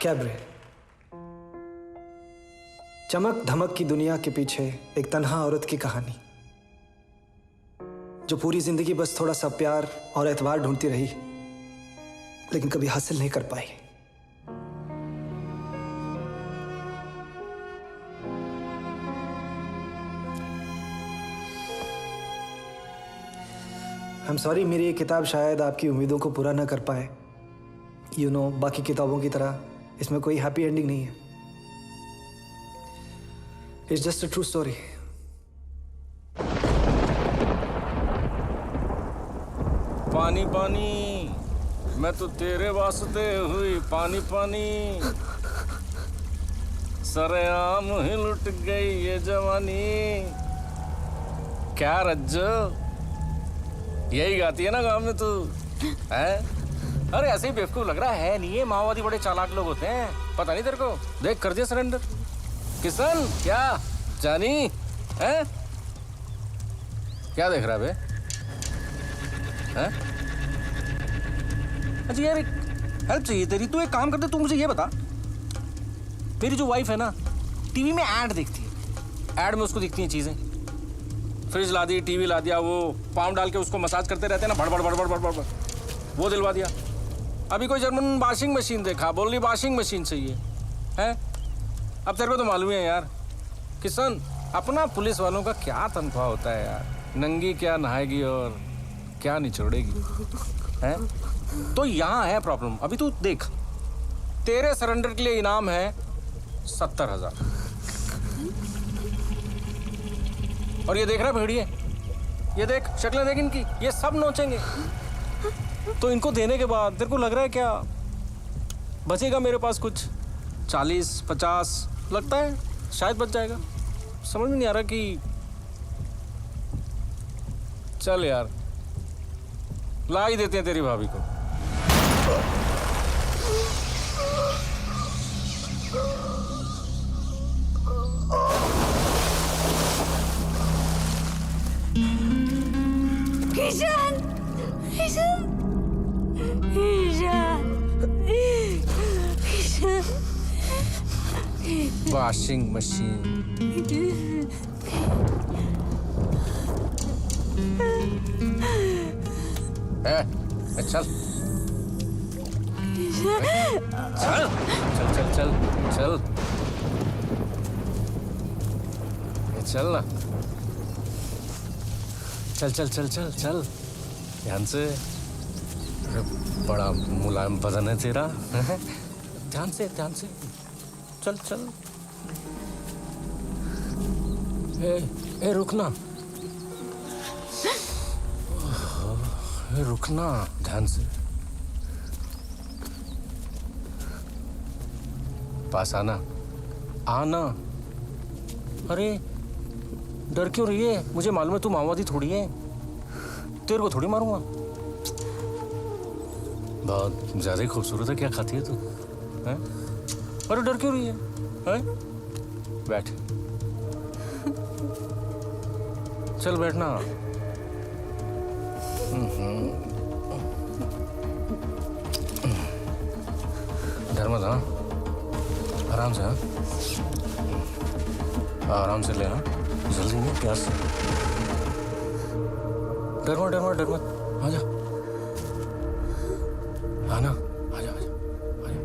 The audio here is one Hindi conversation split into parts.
क्या ब्रे? चमक धमक की दुनिया के पीछे एक तन्हा औरत की कहानी, जो पूरी जिंदगी बस थोड़ा सा प्यार और एतबार ढूंढती रही, लेकिन कभी हासिल नहीं कर पाई। I'm sorry, मेरी ये किताब शायद आपकी उम्मीदों को पूरा ना कर पाए। बाकी किताबों की तरह इसमें कोई हैप्पी एंडिंग नहीं है। It's just a true story. पानी पानी, मैं तो तेरे वास्ते हुई पानी पानी, सरेआम ही लुट गई ये जवानी। क्या रज्जो, यही गाती है ना गाँव में तू? है? अरे ऐसे ही बेवकूफ लग रहा है, नहीं है? माओवादी बड़े चालाक लोग होते हैं, पता नहीं तेरे को? देख, कर दिया सरेंडर। किशन, क्या जानी है? क्या देख रहा है बे? हैं? अच्छा यार, एक हेल्प चाहिए तेरी। तू एक काम करते, तू मुझे ये बता, मेरी जो वाइफ है ना, टीवी में ऐड देखती है, ऐड में उसको दिखती हैं चीजें। फ्रिज ला दी, टीवी ला दिया, वो पाँव डाल के उसको मसाज करते रहते हैं ना, भड़ भड़ भड़ भड़ भड़ भड़, वो दिलवा दिया। अभी कोई जर्मन वॉशिंग मशीन देखा, बोल रही वॉशिंग मशीन चाहिए है। अब तेरे को तो मालूम है यार किशन, अपना पुलिस वालों का क्या तनख्वाह होता है यार। नंगी क्या नहाएगी और क्या निचोड़ेगी है। तो यहाँ है प्रॉब्लम। अभी तू देख, तेरे सरेंडर के लिए इनाम है 70,000। और ये देख रहा भेड़िए, ये देख शक्लें देख इनकी, ये सब नोचेंगे। तो इनको देने के बाद तेरे को लग रहा है क्या बचेगा मेरे पास? कुछ 40-50 लगता है शायद बच जाएगा। समझ में नहीं आ रहा कि चल यार, ला ही देते हैं तेरी भाभी को। Kishan, Kishan, Kishan, washing machine. चल चल चल चल चल चल ना, चल चल चल चल चल ध्यान से। अरे बड़ा मुलायम बदन है तेरा। ध्यान से ध्यान से, चल चल। ए रुकना, रुकना, ध्यान से। पास आना, आना। अरे डर क्यों रही है? मुझे मालूम है तू माओवादी थोड़ी है, तेरे को थोड़ी मारूंगा। बहुत ज्यादा ही खूबसूरत है, क्या खाती है तू? हैं? अरे डर क्यों रही है? हैं? बैठ, चल बैठना। डर मत, हाँ? आराम से, हाँ? आराम से ले, हाँ? जल्दी नहीं, प्यास से। डर मत, डर मत, डर मत। आजा, आना, आजा, आजा, आजा।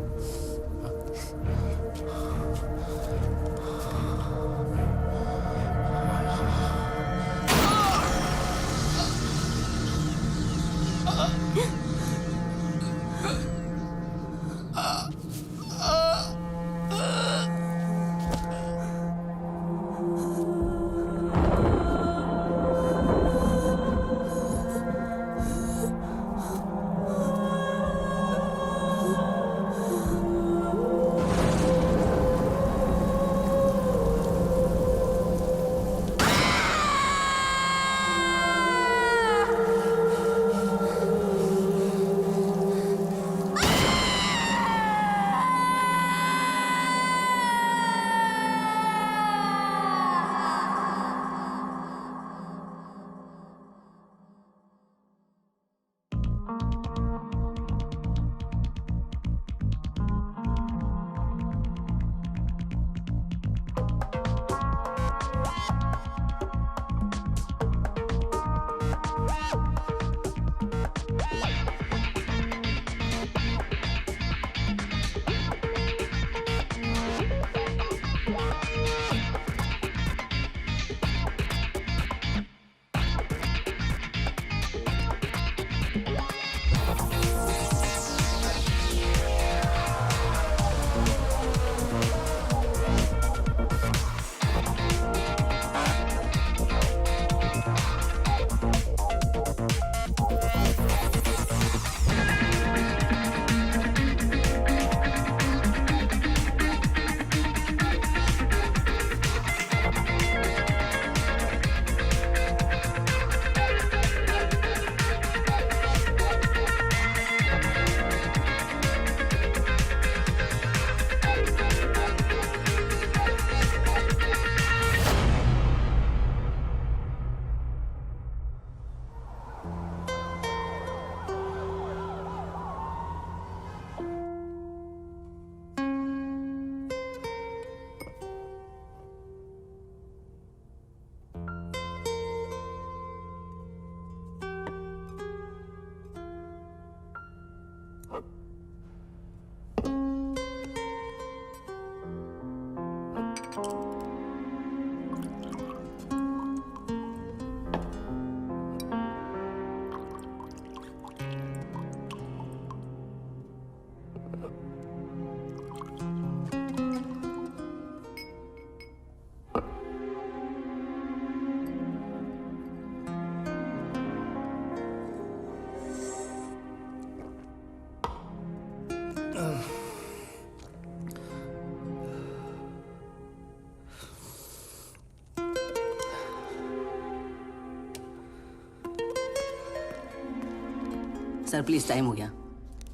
सर प्लीज़ टाइम हो गया,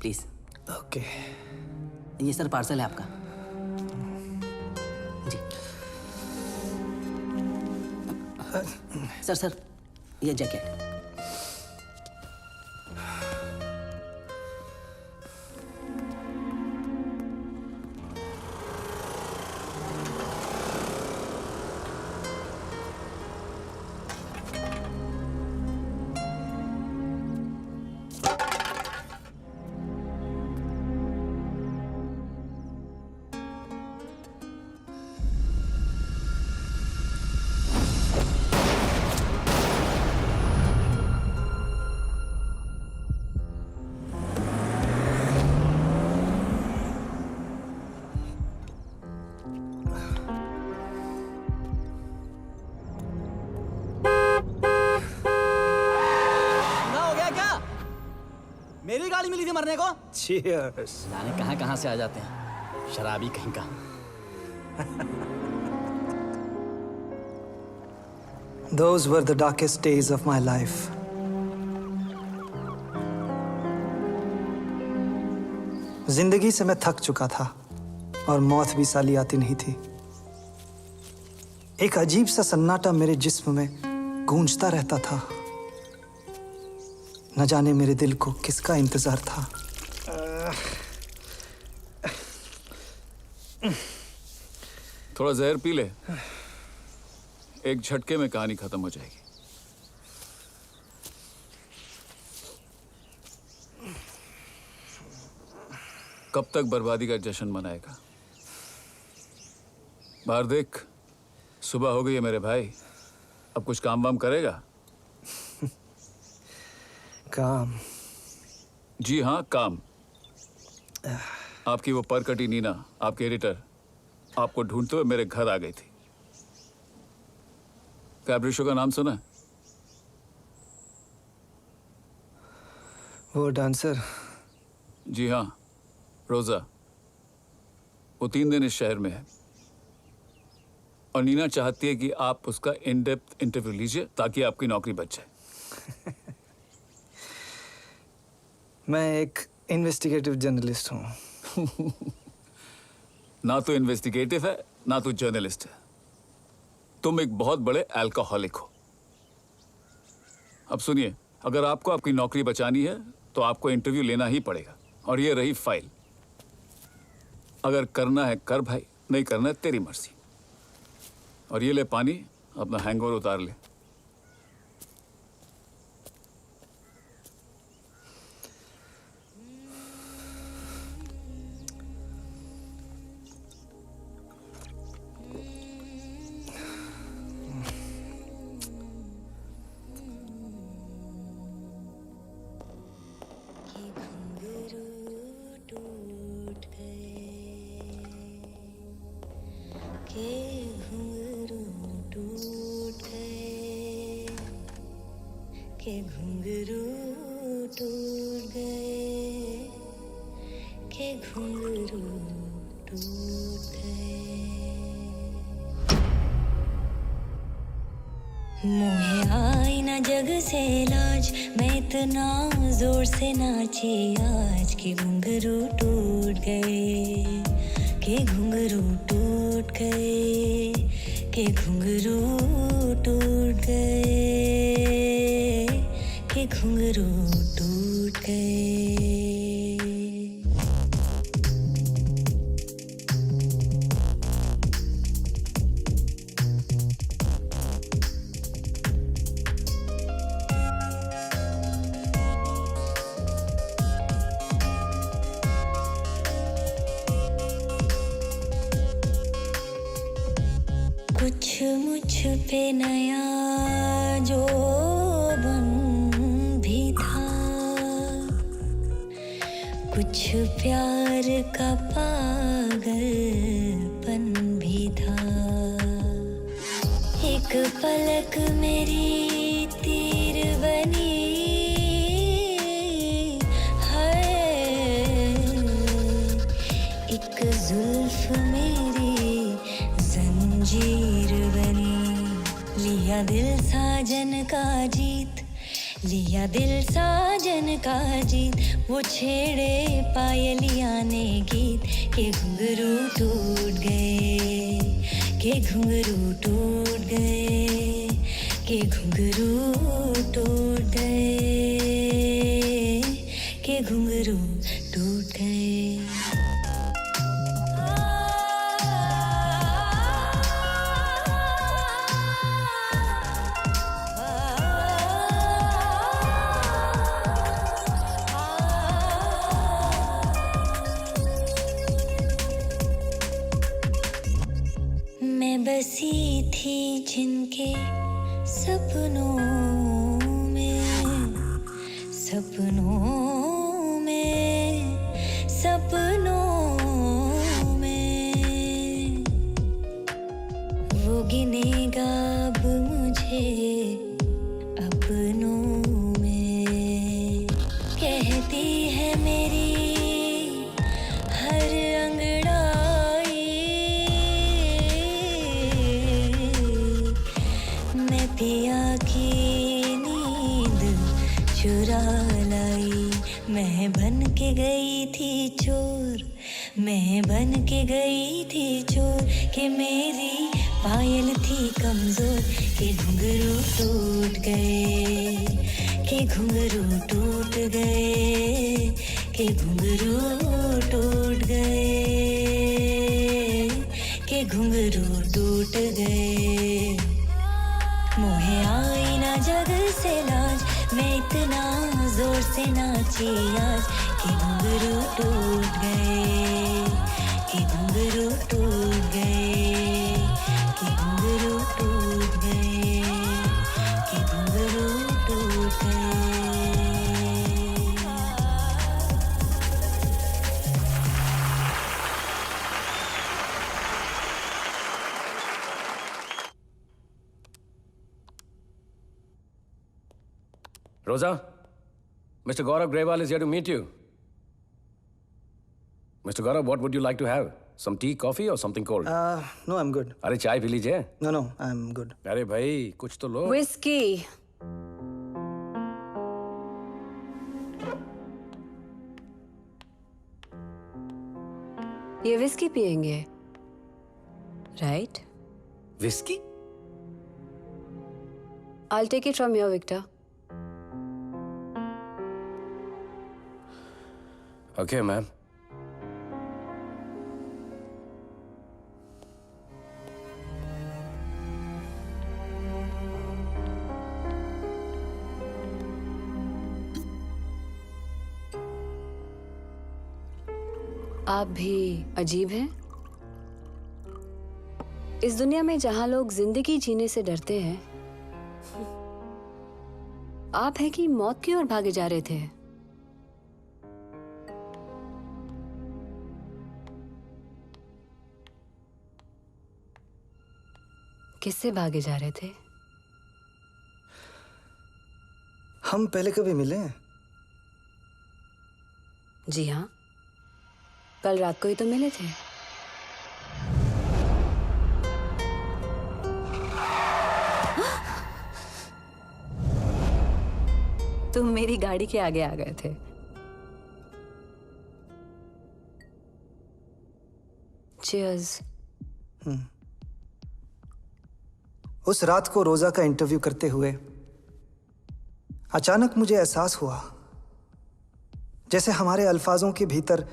प्लीज़। ओके। ये सर पार्सल है आपका। जी सर ये जैकेट। मेरी गाड़ी मिली थी मरने को। Cheers. जाने कहाँ से आ जाते हैं शराबी कहीं का। Those were the darkest days of my life. जिंदगी से मैं थक चुका था और मौत भी साली आती नहीं थी। एक अजीब सा सन्नाटा मेरे जिस्म में गूंजता रहता था। न जाने मेरे दिल को किसका इंतजार था। थोड़ा जहर पी ले, एक झटके में कहानी खत्म हो जाएगी। कब तक बर्बादी का जश्न मनाएगा? बाहर देख, सुबह हो गई है मेरे भाई। अब कुछ काम वाम करेगा? काम? जी हाँ, काम। आपकी वो परकटी नीना, आपके एडिटर, आपको ढूंढते हुए मेरे घर आ गई थी। कैब्रिशो का नाम सुना? वो डांसर? जी हाँ, रोजा। वो 3 दिन इस शहर में है और नीना चाहती है कि आप उसका इन डेप्थ इंटरव्यू लीजिए ताकि आपकी नौकरी बच जाए। मैं एक इन्वेस्टिगेटिव जर्नलिस्ट हूँ। ना तो इन्वेस्टिगेटिव है, ना तो जर्नलिस्ट है। तुम एक बहुत बड़े अल्कोहलिक हो। अब सुनिए, अगर आपको आपकी नौकरी बचानी है तो आपको इंटरव्यू लेना ही पड़ेगा। और ये रही फाइल। अगर करना है कर भाई, नहीं करना है तेरी मर्जी। और ये ले पानी, अपना हैंगओवर उतार ले। के घुंघरू टूट गए, के घुंघरू टूट गए। मुझे आई ना जग से लाज, मैं इतना जोर से नाची आज के घुंघरू टूट गए, के घुंघरू टूट गए, के घुंघरू टूट गए, के घुंघरू टूट गए। कुछ मुझ पे नया जो बन भी था, कुछ प्यार का पागलपन भी था। एक पलक मेरी तीर बनी है, एक जुल्फ मेरी जंजीर बनी। लिया दिल साजन का जीत, लिया दिल साजन का जीत, वो छेड़े पायलिया ने गीत के घुंघरू टूट गए, के घुंघरू टूट गए, के घुंघरू टूट गए, के घुंघरू टूट गए। मैं बसी थी जिनके सपनों में, सपनों में, सपनों में, वो गिनेगा अब मुझे अपनों में। कहती है मेरी हर अंगड़ाई, मैं पिया की नींद चुरा लाई। मैं बन के गई थी चोर, मैं बन के गई थी चोर, कि मेरी पायल थी कमजोर, के घुंघरू टूट गए, के घुंघरू टूट गए, के घुंघरू टूट गए, के घुंघरू टूट गए। मोहे आई ना जग से लाज, मैं इतना जोर से नाची आज, के घुंघरू टूट गए, के घुंघरू टूट गए, के घुंघरू टूट गए, के घुंघरू टूट गए। Rosa, Mr. Gaurav Grewal is here to meet you. Mr. Gaurav, what would you like to have? Some tea, coffee or something cold? No, I'm good. अरे चाय पी लीजिए। No, I'm good. अरे भाई कुछ तो लो। विस्की। ये विस्की पियेंगे, right? Whisky? I'll take it from here, Victor. Okay, ma'am. आप भी अजीब हैं। इस दुनिया में जहां लोग जिंदगी जीने से डरते हैं, आप हैं कि मौत की ओर भागे जा रहे थे। किससे भागे जा रहे थे? हम पहले कभी मिले हैं? जी हाँ, कल रात को ही तो मिले थे। तुम मेरी गाड़ी के आगे आ गए थे। चीयर्स। उस रात को रोजा का इंटरव्यू करते हुए अचानक मुझे एहसास हुआ जैसे हमारे अल्फाजों के भीतर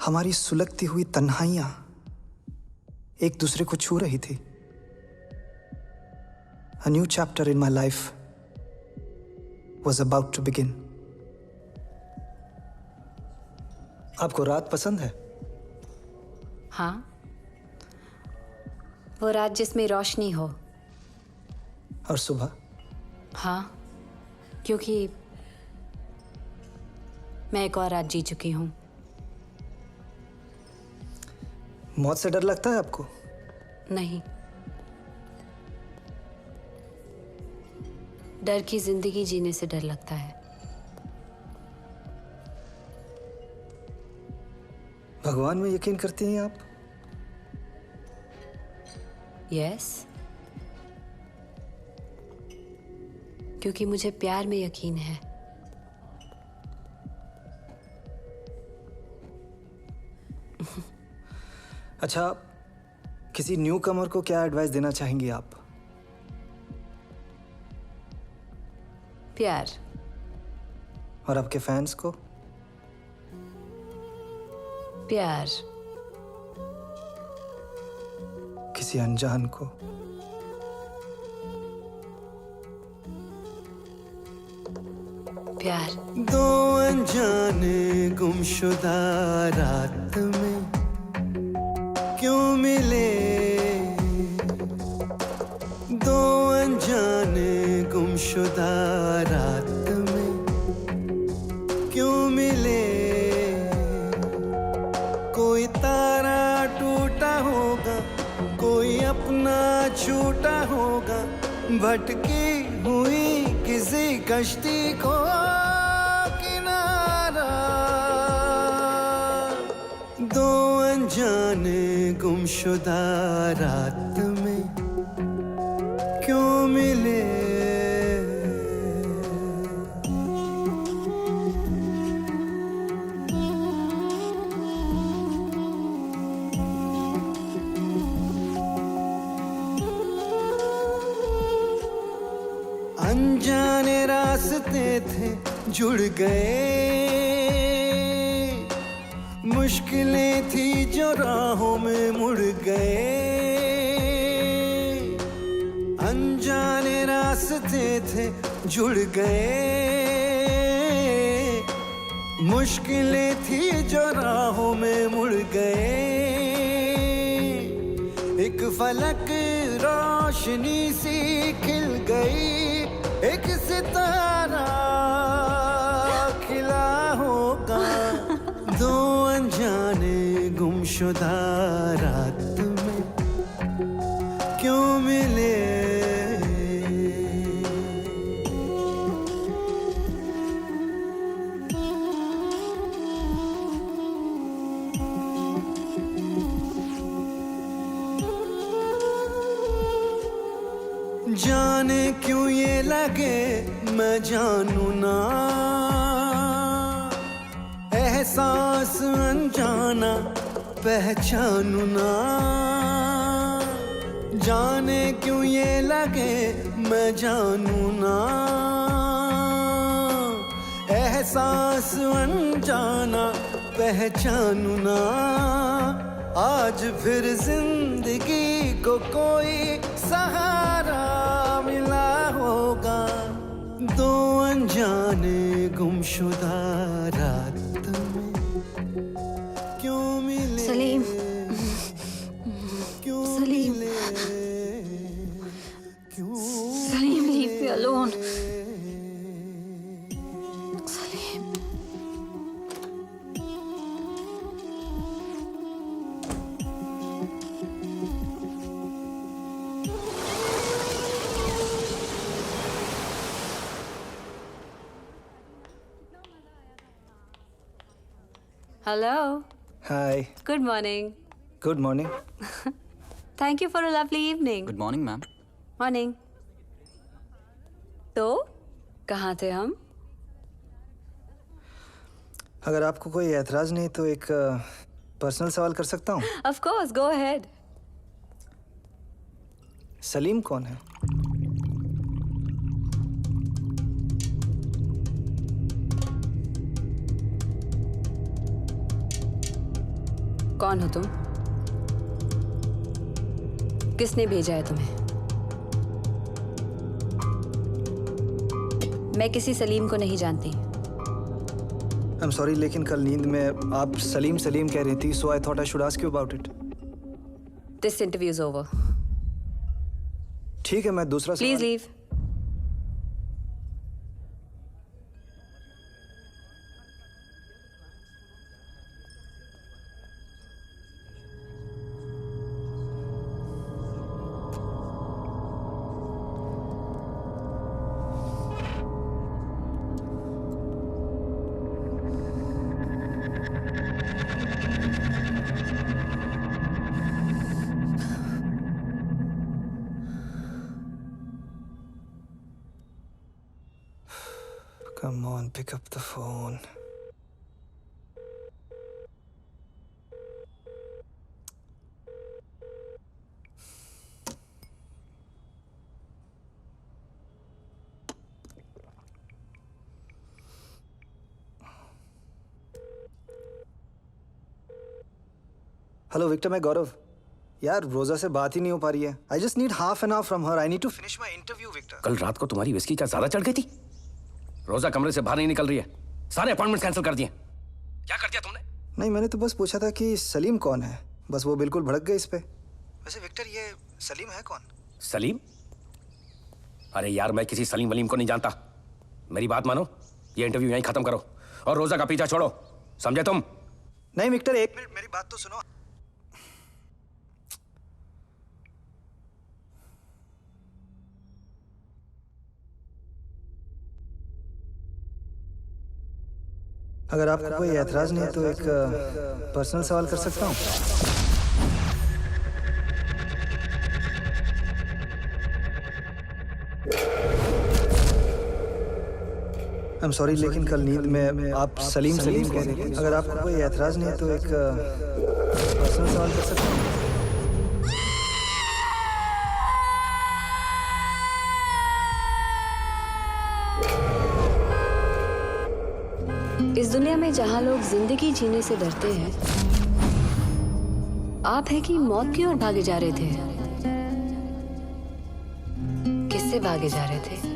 हमारी सुलगती हुई तन्हाइयां एक दूसरे को छू रही थी। A new chapter in my life was about to begin. आपको रात पसंद है? हाँ, वो रात जिसमें रोशनी हो। और सुबह? हाँ, क्योंकि मैं एक और रात जी चुकी हूँ। मौत से डर लगता है आपको? नहीं, डर की जिंदगी जीने से डर लगता है। भगवान में यकीन करती हैं आप? यस। क्योंकि मुझे प्यार में यकीन है। अच्छा, किसी न्यू कमर को क्या एडवाइस देना चाहेंगी आप? प्यार। और आपके फैंस को? प्यार। किसी अनजान को? प्यार। दो अनजाने गुमशुदा रात में क्यों मिले, दो अनजाने गुमशुदा रात में क्यों मिले, कोई तारा टूटा होगा, कोई अपना छूटा होगा, भटकी हुई किसी कश्ती को किनारा, दो अनजाने गुमशुदा रात में क्यों मिले। अनजाने रास्ते थे जुड़ गए, मुश्किलें थी जो राहों में मुड़ गए, अनजाने रास्ते थे जुड़ गए, मुश्किलें थी जो राहों में मुड़ गए, एक फलक रोशनी सी खिल गई, एक सितारा खिला होगा, दो अनजाने गुमशुदा रात में क्यों मिले। जाने क्यों ये लगे मैं जानू ना, एहसास अनजाना पहचानू ना, जाने क्यों ये लगे मैं जानू ना, एहसास अनजाना पहचानू ना, आज फिर जिंदगी को कोई सहारा मिला होगा, दो अनजाने गुमशुदा रात में क्यों मिले। सलीम। क्यों सलीम। मिले, क्यों Salim, leave me alone. Hello. Hi, Good morning. Good morning. Thank you for a lovely evening. Good morning ma'am. Morning. तो कहाँ थे हम? अगर आपको कोई एतराज नहीं तो एक पर्सनल सवाल कर सकता हूँ? Of course, go ahead. Salim कौन है? कौन हो तुम? किसने भेजा है तुम्हें? मैं किसी सलीम को नहीं जानती। आई एम सॉरी, लेकिन कल नींद में आप सलीम सलीम कह रही थी, so I thought I should ask you about it. This interview is over. ठीक है, मैं दूसरा प्लीज सवाल। Leave. Come on, pick up the phone. Hello Victor, मैं गौरव। यार रोजा से बात ही नहीं हो पा रही है। I just need half an hour from her. I need to finish my interview Victor. कल रात को तुम्हारी विस्की क्या ज्यादा चढ़ गई थी? रोजा कमरे से बाहर नहीं निकल रही है, सारे अपॉइंटमेंट कैंसिल कर दिए। क्या कर दिया तुमने? नहीं, मैंने तो बस पूछा था कि सलीम कौन है, बस वो बिल्कुल भड़क गए इस पे। वैसे विक्टर, ये सलीम है कौन? सलीम? अरे यार, मैं किसी सलीम वलीम को नहीं जानता। मेरी बात मानो, ये इंटरव्यू यहीं खत्म करो और रोजा का पीछा छोड़ो, समझे तुम? नहीं विक्टर, एक मिनट, मेरी बात तो सुनो। अगर आपको कोई ऐतराज नहीं है तो एक पर्सनल सवाल कर सकता हूँ? आई एम सॉरी, लेकिन कल नींद में आप सलीम सलीम कह रहे थे। अगर आपको कोई ऐतराज नहीं है तो एक पर्सनल सवाल कर सकता हूँ? इस दुनिया में जहाँ लोग जिंदगी जीने से डरते हैं, आप हैं कि मौत की ओर भागे जा रहे थे? किससे भागे जा रहे थे?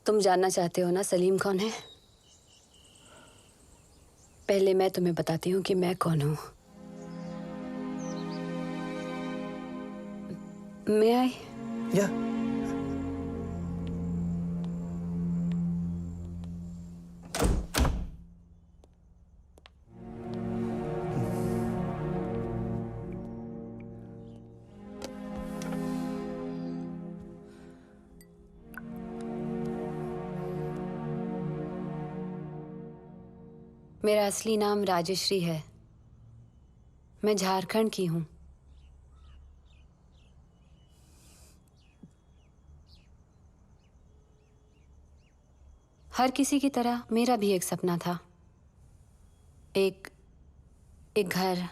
तुम जानना चाहते हो ना सलीम कौन है? पहले मैं तुम्हें बताती हूँ कि मैं कौन हूँ। May I? Yeah. मेरा असली नाम राजश्री है। मैं झारखंड की हूँ। हर किसी की तरह मेरा भी एक सपना था, एक घर,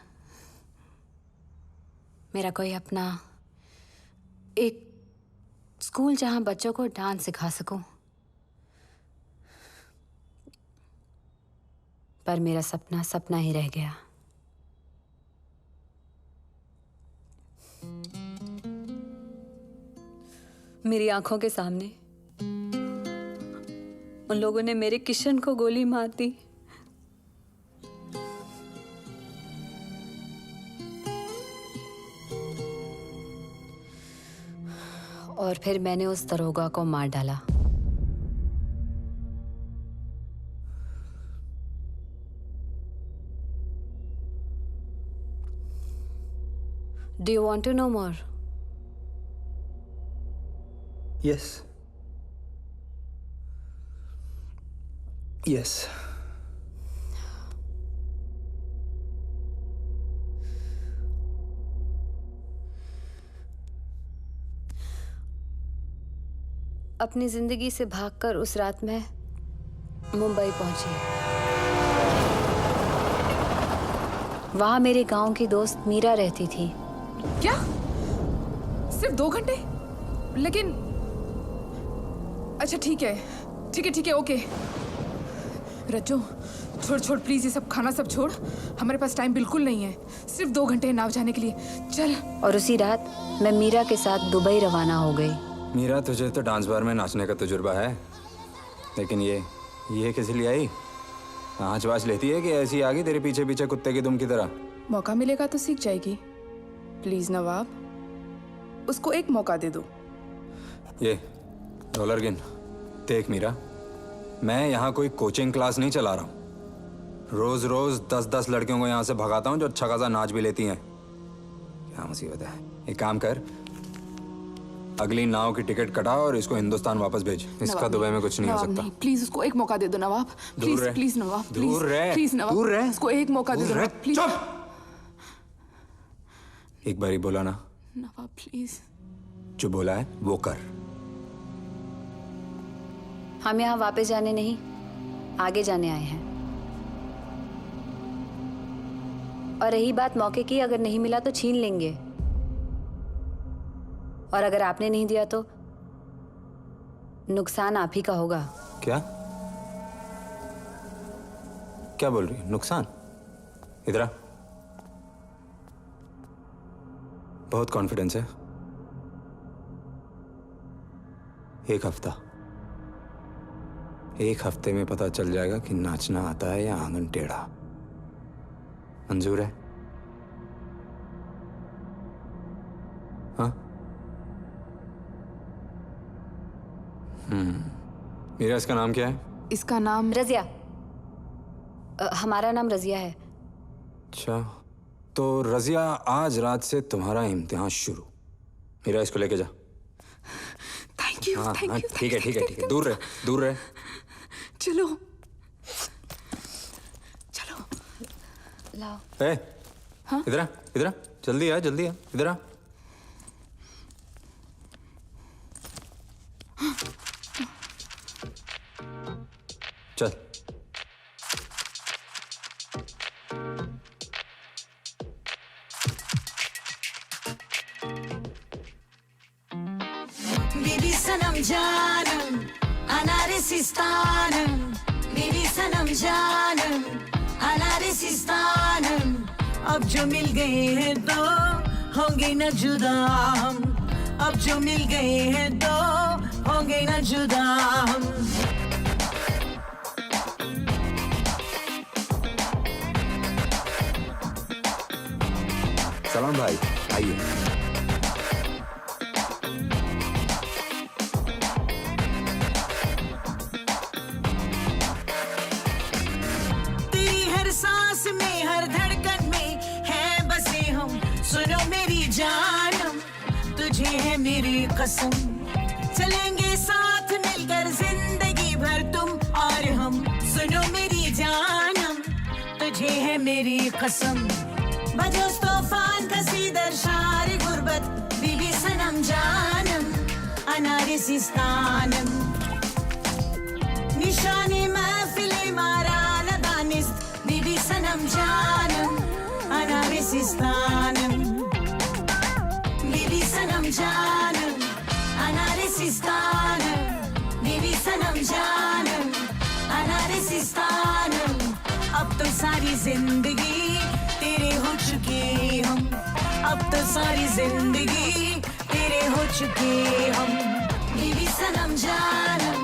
मेरा कोई अपना, एक स्कूल जहाँ बच्चों को डांस सिखा सकूं। पर मेरा सपना सपना ही रह गया। मेरी आंखों के सामने उन लोगों ने मेरे किशन को गोली मार दी। और फिर मैंने उस दरोगा को मार डाला। Do you want to know more? Yes. Yes. अपनी जिंदगी से भागकर उस रात में मुंबई पहुंची। वहां मेरे गांव की दोस्त मीरा रहती थी। क्या? सिर्फ 2 घंटे? लेकिन अच्छा ठीक है, ओके। रज्जो, छोड़ प्लीज, ये सब खाना सब छोड़। हमारे पास टाइम बिल्कुल नहीं है, सिर्फ 2 घंटे नाव जाने के लिए, चल। और उसी रात मैं मीरा के साथ दुबई रवाना हो गई। मीरा, तुझे तो डांस बार में नाचने का तजुर्बा है, लेकिन ये किस लिए आई? नाच वाच लेती है कि ऐसी आ गई तेरे पीछे पीछे कुत्ते की दुम की तरह? मौका मिलेगा तो सीख जाएगी। प्लीज नवाब, उसको एक मौका दे दो। ये डॉलर गिन। देख मीरा, मैं यहाँ कोई कोचिंग क्लास नहीं चला रहा हूँ। रोज 10-10 लड़कियों को यहाँ से भगाता हूँ जो अच्छा खासा नाच भी लेती हैं। क्या मुसीबत है। एक काम कर, अगली नाव की टिकट कटा और इसको हिंदुस्तान वापस भेज। इसका दुबई में कुछ नहीं हो सकता। प्लीज उसको एक मौका दे दो नवाब। दूर रह। प्लीज नवाब, दूर रह। प्लीज नवाब, दूर रह। उसको एक मौका दे दो नवाब, प्लीज। एक बारी बोला ना, नवाब प्लीज। जो बोला है वो कर। हम यहाँ वापस जाने नहीं, आगे जाने आए हैं। और रही बात मौके की, अगर नहीं मिला तो छीन लेंगे, और अगर आपने नहीं दिया तो नुकसान आप ही का होगा। क्या क्या बोल रही है? नुकसान? इधर आ। बहुत कॉन्फिडेंस है। एक हफ्ते में पता चल जाएगा कि नाचना आता है या आंगन टेढ़ा। मंजूर है? हाँ? मीरा, इसका नाम क्या है? इसका नाम रजिया। हमारा नाम रजिया है। अच्छा, तो रजिया, आज रात से तुम्हारा इम्तिहान शुरू। मीरा, इसको लेके जा। थैंक यू, हाँ थैंक हाँ, यू। ठीक है ठीक है ठीक है। दूर रह, दूर रह। चलो चलो। लाओ। ए, हाँ? इधर आ, इधर आ, जल्दी आ, जल्दी आ, इधर आ। चल। बीबी सनम जानम अनारे सिस्तानम, बीबी सनम जानम अनारे सिस्तानम। अब जो मिल गए हैं तो होंगे न जुदा हम, अब जो मिल गए हैं तो होंगे न जुदा हम। सलाम भाई, आइए। तेरी हर सांस में, हर धड़कन में है बसे हम। सुनो मेरी जानम, तुझे है मेरी कसम। चलेंगे साथ मिलकर जिंदगी भर तुम और हम। सुनो मेरी जानम, तुझे है मेरी कसम। बजोस तूफान कसीदर शार गुर्बत, बीबी सनम जानम अनारे सिस्तानम। निशाने महफिले मारा न दानिस्त, बीबी सनम जानम अनारे सिस्तानम। बीबी सनम जानम अनारे सिस्तानम, बीबी सनम जानम अनारे सिस्तानम। अब तो सारी जिंदगी तेरे हो चुके हम, अब तो सारी जिंदगी तेरे हो चुके हम। बीबी सनम जानम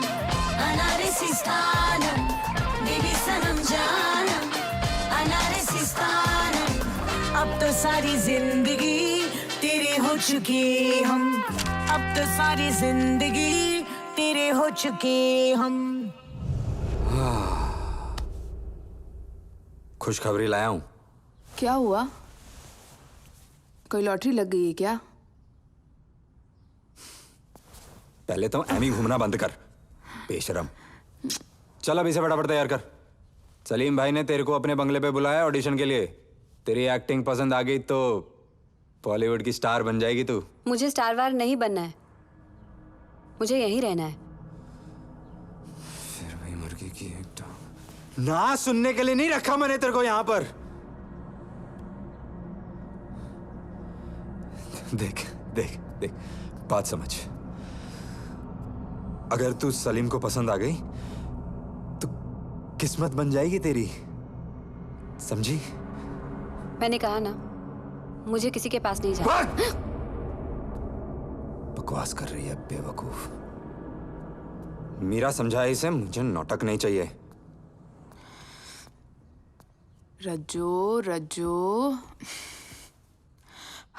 अनारे सिस्तानम, बीबी सनम जानम अनारे सिस्तानम। अब तो सारी जिंदगी तेरे हो चुके हम, अब तो सारी जिंदगी तेरे हो चुके हम। खुशखबरी लाया हूं। क्या हुआ? कोई लॉटरी लग गई है क्या? पहले तो एमी घूमना बंद कर, बेशरम। चल अब इसे फटाफट तैयार कर। सलीम भाई ने तेरे को अपने बंगले पे बुलाया ऑडिशन के लिए। तेरी एक्टिंग पसंद आ गई तो बॉलीवुड की स्टार बन जाएगी तू। मुझे स्टार वार नहीं बनना है, मुझे यहीं रहना है। फिर वही मुर्गी की एक टांग। ना सुनने के लिए नहीं रखा मैंने तेरे को यहां पर। देख देख देख, बात समझ। अगर तू सलीम को पसंद आ गई तो किस्मत बन जाएगी तेरी, समझी? मैंने कहा ना, मुझे किसी के पास नहीं जाना। बकवास कर रही है बेवकूफ। मीरा समझाए इसे, मुझे नौटक नहीं चाहिए। रज्जो रज्जो,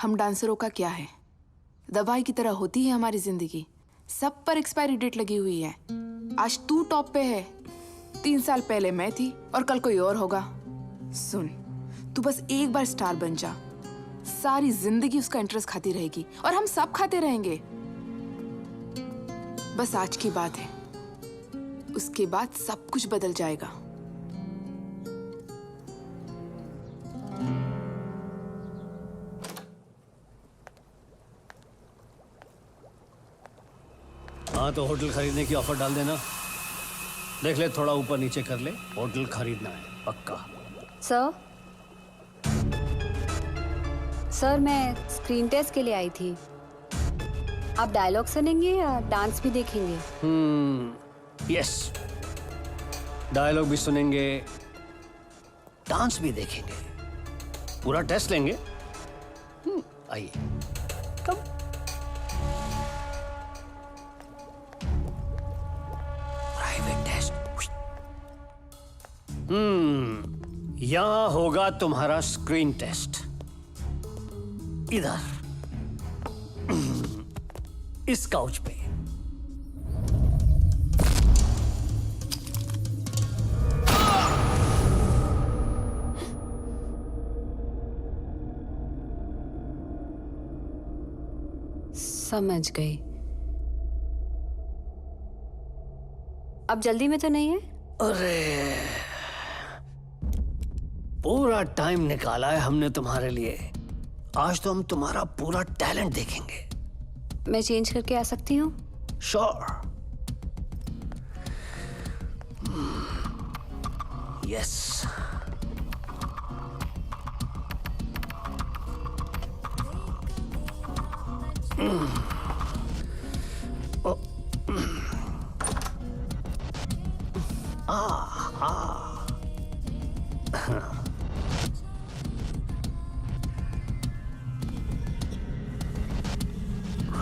हम डांसरों का क्या है? दवाई की तरह होती है हमारी जिंदगी, सब पर एक्सपायरी डेट लगी हुई है। आज तू टॉप पे है, 3 साल पहले मैं थी और कल कोई और होगा। सुन, तू बस एक बार स्टार बन जा, सारी जिंदगी उसका इंटरेस्ट खाती रहेगी और हम सब खाते रहेंगे। बस आज की बात है, उसके बाद सब कुछ बदल जाएगा। हाँ तो होटल खरीदने की ऑफर डाल देना। देख ले, थोड़ा ऊपर नीचे कर ले, होटल खरीदना है पक्का। सर मैं स्क्रीन टेस्ट के लिए आई थी। आप डायलॉग सुनेंगे या डांस भी देखेंगे? यस, डायलॉग भी सुनेंगे, डांस भी देखेंगे, पूरा टेस्ट लेंगे। आइए। कब? Private test. यहां होगा तुम्हारा स्क्रीन टेस्ट। इधर इस काउच पे। समझ गई। अब जल्दी में तो नहीं है? अरे पूरा टाइम निकाला है हमने तुम्हारे लिए। आज तो हम तुम्हारा पूरा टैलेंट देखेंगे। मैं चेंज करके आ सकती हूँ? Sure. Yes.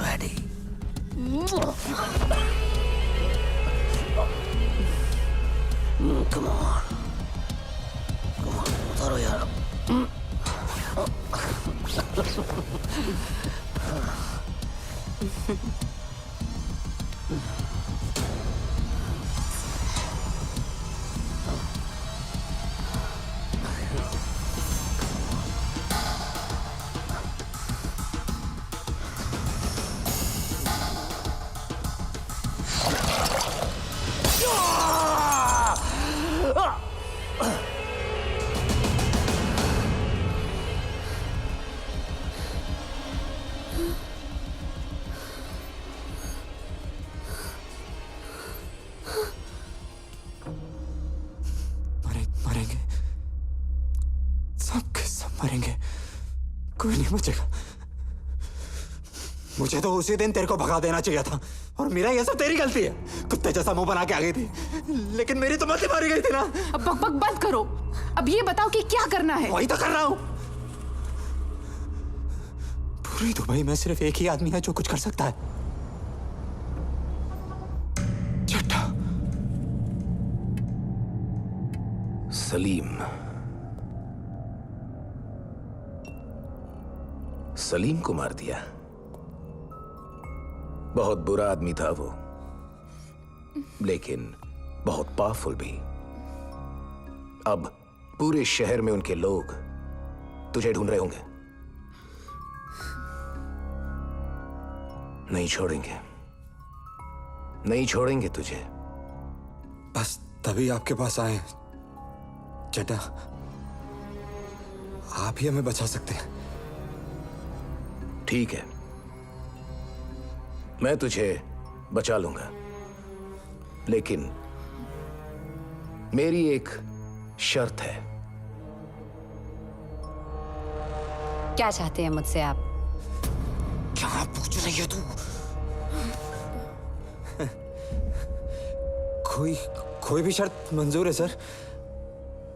Ready. Come on. Come on, उतारो यार। मरेंगे, सब के सब मरेंगे, कोई नहीं बचेगा। मुझे तो उसी दिन तेरे को भगा देना चाहिए था, और मेरा ये सब तेरी गलती है। कुत्ते जैसा मुंह बना के आ गई थी, लेकिन मेरी तो मती मारी गई थी ना। अब बकबक बंद करो। अब ये बताओ कि क्या करना है? वही तो कर रहा हूं। पूरी दुबई में सिर्फ एक ही आदमी है जो कुछ कर सकता है, चट्टा। सलीम। सलीम को मार दिया। बहुत बुरा आदमी था वो, लेकिन बहुत पावरफुल भी। अब पूरे शहर में उनके लोग तुझे ढूंढ रहे होंगे। नहीं छोड़ेंगे, नहीं छोड़ेंगे तुझे। बस तभी आपके पास आए चड्डा। आप ही हमें बचा सकते हैं। ठीक है, मैं तुझे बचा लूंगा, लेकिन मेरी एक शर्त है। क्या चाहते हैं मुझसे आप? क्या पूछ रही है तू? कोई भी शर्त मंजूर है सर,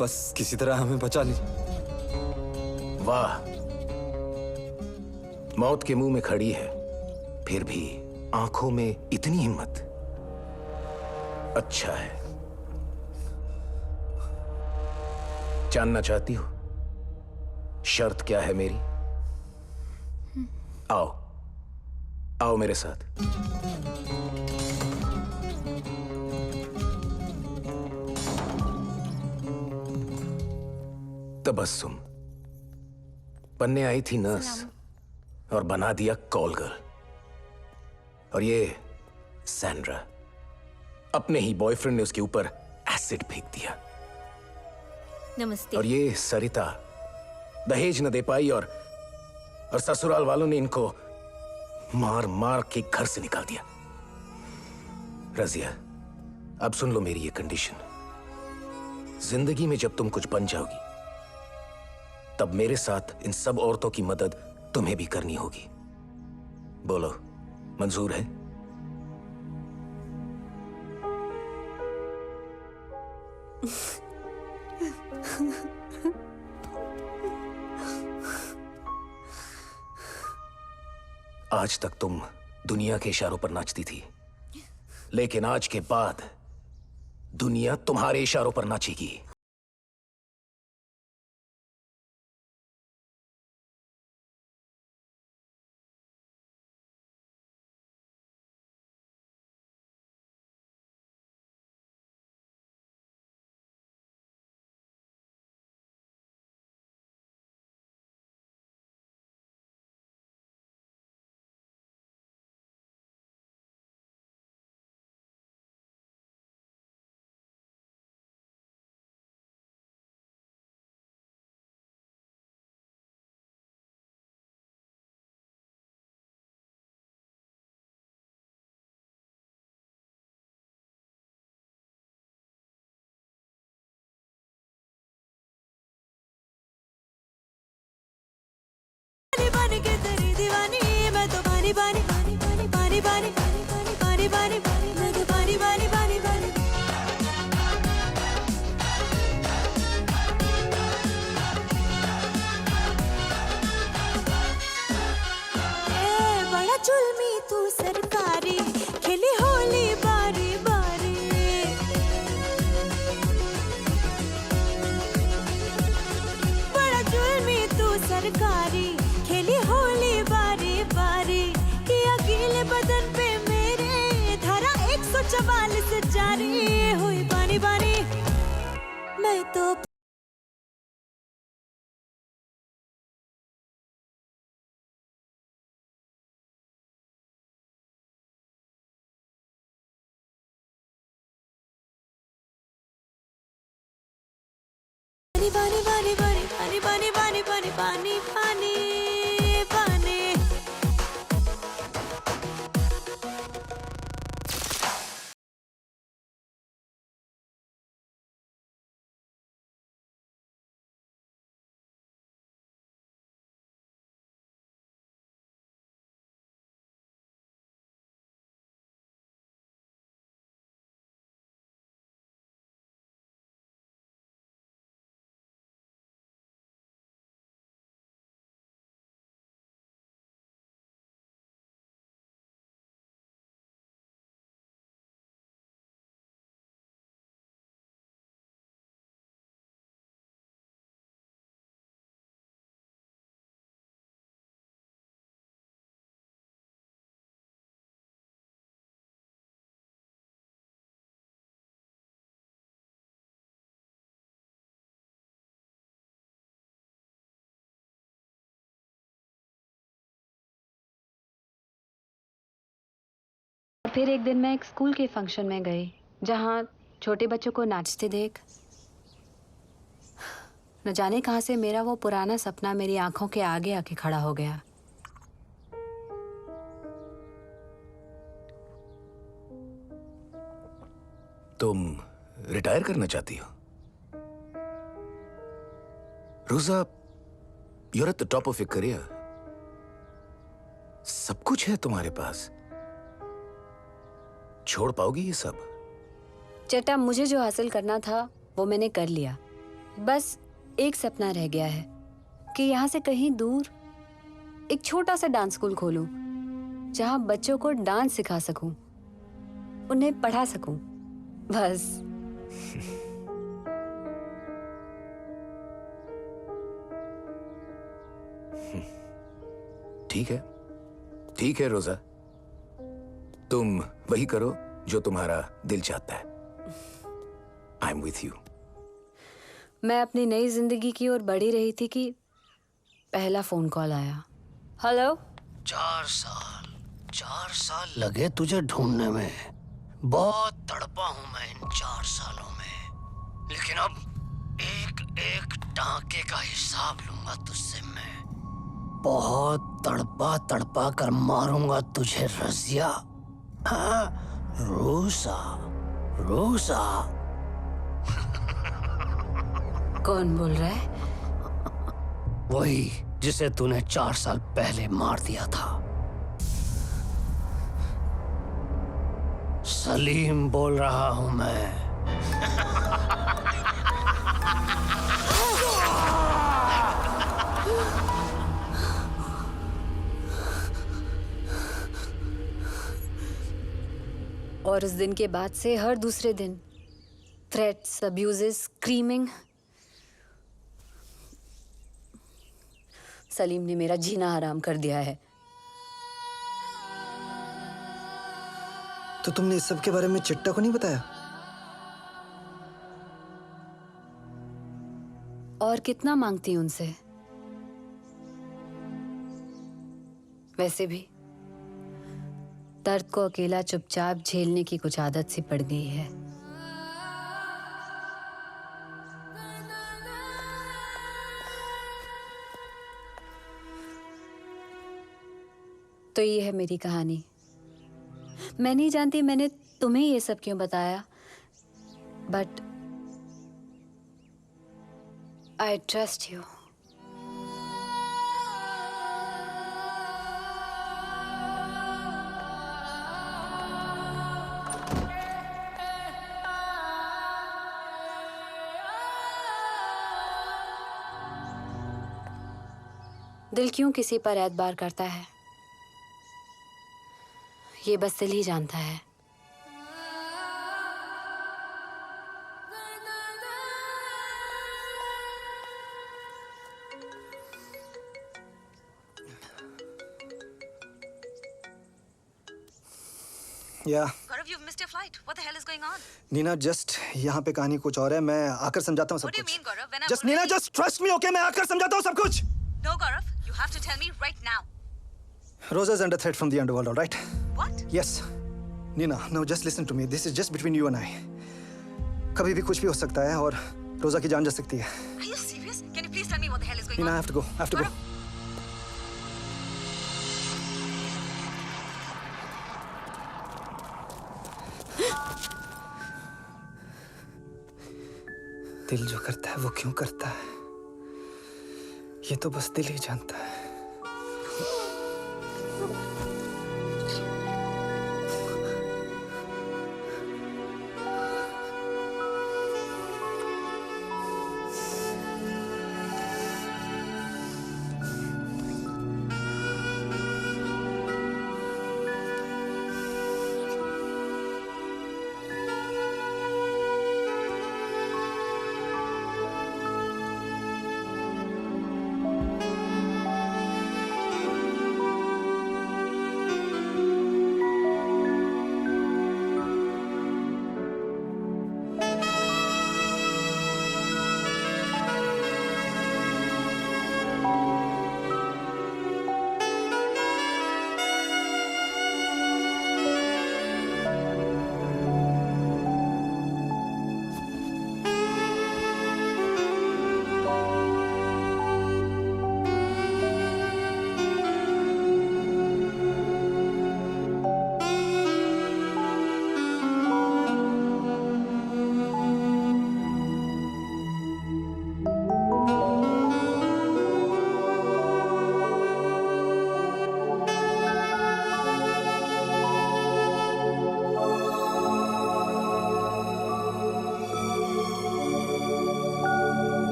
बस किसी तरह हमें बचा लीजिए। वाह, मौत के मुंह में खड़ी है, फिर भी आंखों में इतनी हिम्मत। अच्छा है। जानना चाहती हो शर्त क्या है मेरी? आओ, आओ मेरे साथ। तबस्सुम, बनने आई थी नर्स और बना दिया कॉल गर्ल। और ये सैंड्रा, अपने ही बॉयफ्रेंड ने उसके ऊपर एसिड फेंक दिया। नमस्ते। और ये सरिता दहेज न दे पाई और ससुराल वालों ने इनको मार मार के घर से निकाल दिया। रजिया, अब सुन लो मेरी ये कंडीशन। जिंदगी में जब तुम कुछ बन जाओगी तब मेरे साथ इन सब औरतों की मदद तुम्हें भी करनी होगी। बोलो, मंजूर है? आज तक तुम दुनिया के इशारों पर नाचती थी, लेकिन आज के बाद दुनिया तुम्हारे इशारों पर नाचेगी। बानी के तेरी दीवानी, मैं तो बानी बानी बानी बानी बानी बानी बानी बानी बानी बानी मैं तो बानी बानी बानी बानी। बड़ा जुल्मी तू सरकारी, खेली होली बारी बारी। बड़ा जुल्मी तू सरकारी, खेली होली बारी बारी। किया गीले बदन पे मेरे धारा 144 जारी। हुई बानी बानी मैं तो बानी बानी बानी बानी बानी बानी बानी बानी बानी बानी। फिर एक दिन मैं एक स्कूल के फंक्शन में गई जहाँ छोटे बच्चों को नाचते देख न जाने कहाँ से मेरा वो पुराना सपना मेरी आंखों के आगे आके खड़ा हो गया। तुम रिटायर करना चाहती हो? रोजा, you're at the top of your career. सब कुछ है तुम्हारे पास, छोड़ पाओगी ये सब? चेटा, मुझे जो हासिल करना था वो मैंने कर लिया। बस एक सपना रह गया है कि यहाँ से कहीं दूर एक छोटा सा डांस स्कूल खोलूं जहाँ बच्चों को डांस सिखा सकूं, उन्हें पढ़ा सकूं, बस। ठीक है रोजा, तुम वही करो जो तुम्हारा दिल चाहता है। I am with you. मैं अपनी नई जिंदगी की ओर बढ़ी रही थी कि पहला फोन कॉल आया। हेलो। 4 साल लगे तुझे ढूंढने में। बहुत तड़पा हूं मैं इन 4 सालों में, लेकिन अब एक एक टांके का हिसाब लूंगा तुझसे मैं। बहुत तड़पा तड़पा कर मारूंगा तुझे रजिया। हाँ, रूसा रूसा। कौन बोल रहा है? वही जिसे तूने 4 साल पहले मार दिया था। सलीम बोल रहा हूं मैं। और उस दिन के बाद से हर दूसरे दिन थ्रेट्स, अब्यूजेस, स्क्रीमिंग। सलीम ने मेरा जीना हराम कर दिया है। तो तुमने इस सब के बारे में चिट्टा को नहीं बताया? और कितना मांगती उनसे? वैसे भी दर्द को अकेला चुपचाप झेलने की कुछ आदत सी पड़ गई है। तो ये है मेरी कहानी। मैं नहीं जानती मैंने तुम्हें ये सब क्यों बताया, बट आई ट्रस्ट यू। दिल क्यों किसी पर एतबार करता है, ये बस दिल ही जानता है। या Gaurav, you've missed your flight. What the hell is going on? Neena, just यहाँ पे कहानी कुछ और है। मैं आकर समझाता हूँ सब What do you कुछ। mean, Gaurav? When I'm just Neena, already- just trust me, okay? मैं आकर समझाता हूँ सब कुछ। No, Gaurav. You have to tell me right now. Rosa is under threat from the underworld, all right? What? Yes. Nina, now just listen to me. This is just between you and I. कभी भी कुछ भी हो सकता है और रोजा की जान जा सकती है। Are you serious? Can you please tell me what the hell is going Nina, I on? have to go. I have to go. Gaurav, दिल जो करता है वो क्यों करता है, ये तो बस दिल ही जानता है।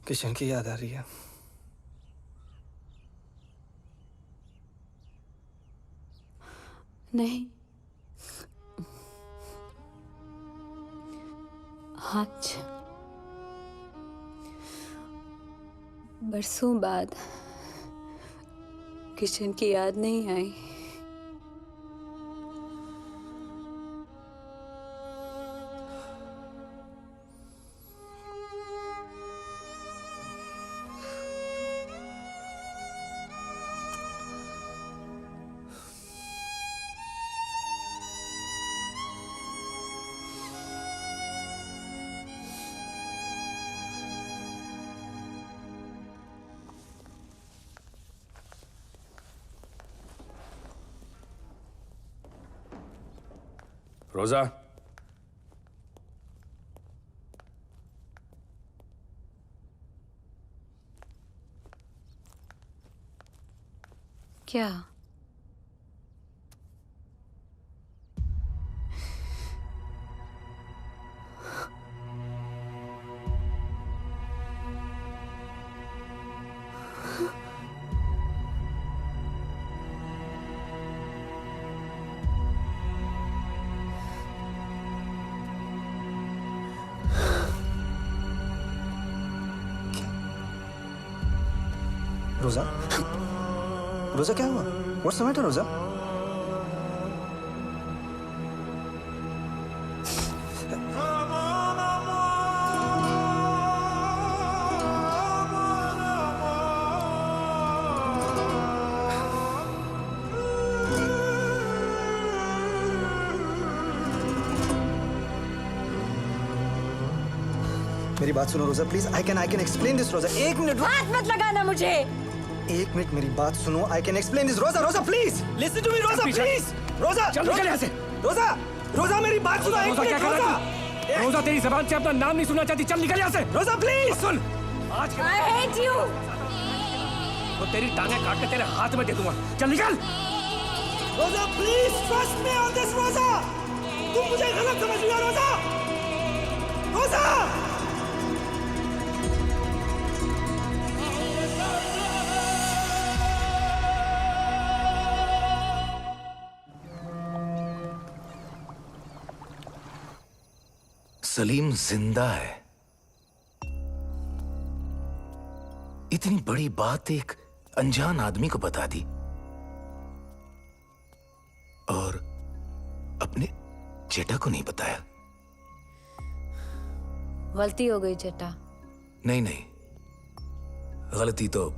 किशन की याद आ रही है। नहीं, आज बरसों बाद किशन की याद नहीं आई। रोजा, क्या? रोजा, रोजा क्या हुआ? What's the matter, रोजा? मेरी बात सुनो रोजा, please. I can explain this रोजा। एक मिनट, हाथ मत लगाना मुझे। एक मिनट मेरी बात सुनो। आई कैन एक्सप्लेन दिस रोजा। रोजा प्लीज लिसन टू मी रोजा, प्लीज। रोजा चल निकल यहाँ से। रोजा, रोजा मेरी बात सुनो। एक रोजा क्या मिनट कर रहा रोजा। है? रोजा तेरी जबान से अपना नाम नहीं सुनना चाहती। चल निकल यहाँ से। रोजा प्लीज सुन, आज के I hate you। तो तेरी टांगें काट के तेरे हाथ में दे दूंगा। चल निकल। रोजा please trust me on this रोजा। तुम मुझे गलत समझ रही हो रोजा। रोजा सलीम जिंदा है। इतनी बड़ी बात एक अनजान आदमी को बता दी और अपने चेटा को नहीं बताया। गलती हो गई चेटा। नहीं नहीं, गलती तो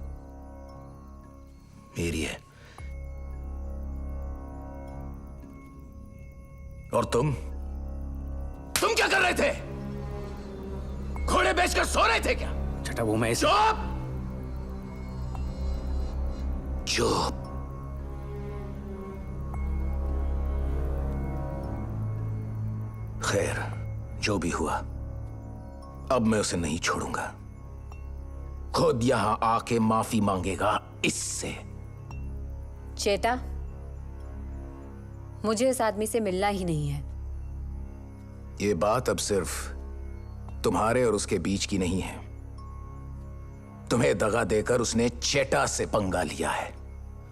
मेरी है। और तुम क्या कर रहे थे? घोड़े बेचकर सो रहे थे क्या? चटा वो मैं चुप चुप। खैर, जो भी हुआ अब मैं उसे नहीं छोड़ूंगा। खुद यहां आके माफी मांगेगा इससे। चेटा, मुझे इस आदमी से मिलना ही नहीं है। ये बात अब सिर्फ तुम्हारे और उसके बीच की नहीं है। तुम्हें दगा देकर उसने चेटा से पंगा लिया है।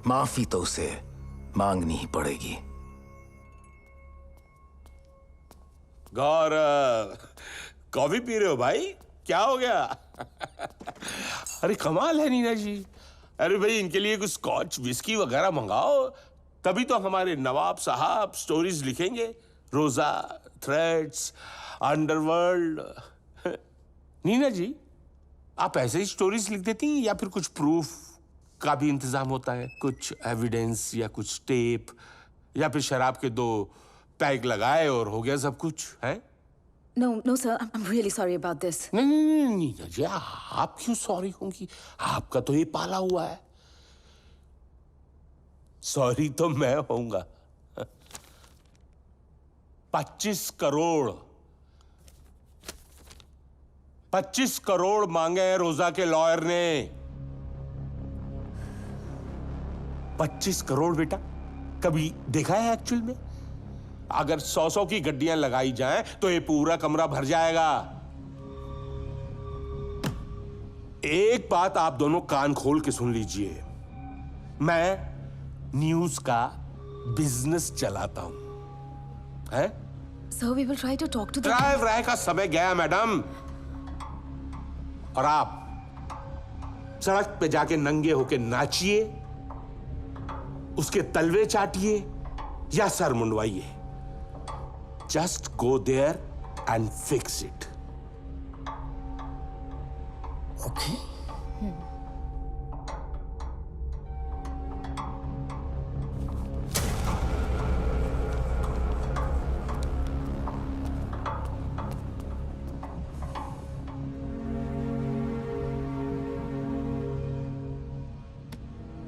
माफी तो उसे मांगनी ही पड़ेगी। गौरव, कॉफी पी रहे हो भाई? क्या हो गया? अरे कमाल है नीना जी। अरे भाई, इनके लिए कुछ स्कॉच विस्की वगैरह मंगाओ, तभी तो हमारे नवाब साहब स्टोरीज लिखेंगे। रोजा, थ्रेड्स, अंडरवर्ल्ड। नीना जी, आप ऐसे ही स्टोरीज लिख देती हैं या फिर कुछ प्रूफ का भी इंतजाम होता है? कुछ एविडेंस या कुछ टेप या फिर शराब के 2 पैक लगाए और हो गया सब कुछ है? No, sir. I'm really sorry about this. नहीं नीना जी, आप क्यों सॉरी होंगी? आपका तो ये पाला हुआ है। सॉरी तो मैं होऊंगा। 25 करोड़ मांगे हैं रोजा के लॉयर ने। 25 करोड़ बेटा, कभी देखा है एक्चुअल में? अगर 100 की गड्डियां लगाई जाएं तो ये पूरा कमरा भर जाएगा। एक बात आप दोनों कान खोल के सुन लीजिए, मैं न्यूज का बिजनेस चलाता हूं, है? Sir, we will try to talk to the... try व्राई का समय गया मैडम, और आप सड़क पे जाके नंगे होके नाचिए, उसके तलवे चाटिए या सर मुंडवाइए। Just go there and fix it. Okay.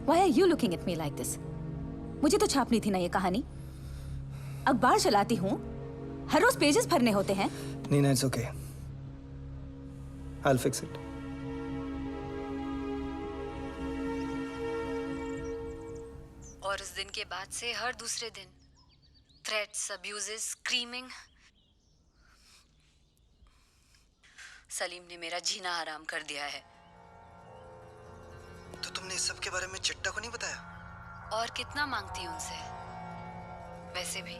Why are you looking at me like this? मुझे तो छापनी थी ना ये कहानी। अखबार चलाती हूँ, हर रोज पेजेस भरने होते हैं। Neena, it's okay, I'll fix it. और उस दिन के बाद से हर दूसरे दिन थ्रेट्स, अब्यूजेस, स्क्रीमिंग। सलीम ने मेरा जीना हराम कर दिया है। तो तुमने इस सब के बारे में चिट्टा को नहीं बताया? और कितना मांगती हूँ उनसे? वैसे भी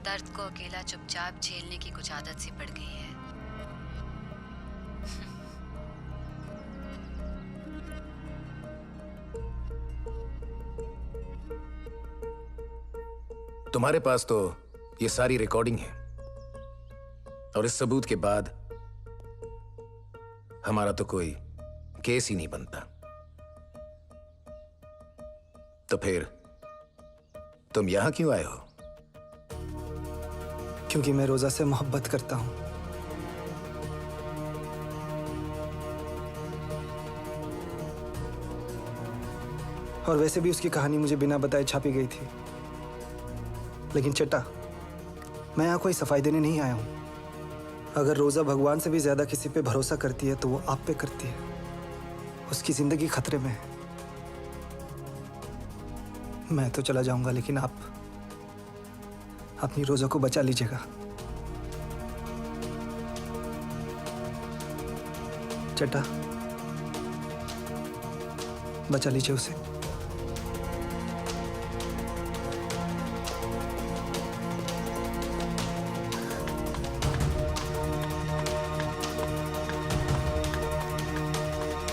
दर्द को अकेला चुपचाप झेलने की कुछ आदत सी पड़ गई है। तुम्हारे पास तो ये सारी रिकॉर्डिंग है, और इस सबूत के बाद हमारा तो कोई केस ही नहीं बनता। तो फिर तुम यहां क्यों आए हो? क्योंकि मैं रोजा से मोहब्बत करता हूं। और वैसे भी उसकी कहानी मुझे बिना बताए छापी गई थी। लेकिन चट्टा, मैं यहाँ कोई सफाई देने नहीं आया हूं। अगर रोजा भगवान से भी ज्यादा किसी पे भरोसा करती है तो वो आप पे करती है। उसकी जिंदगी खतरे में है। मैं तो चला जाऊंगा, लेकिन आप अपनी रोजा को बचा लीजिएगा। चट्टा, बचा लीजिए उसे।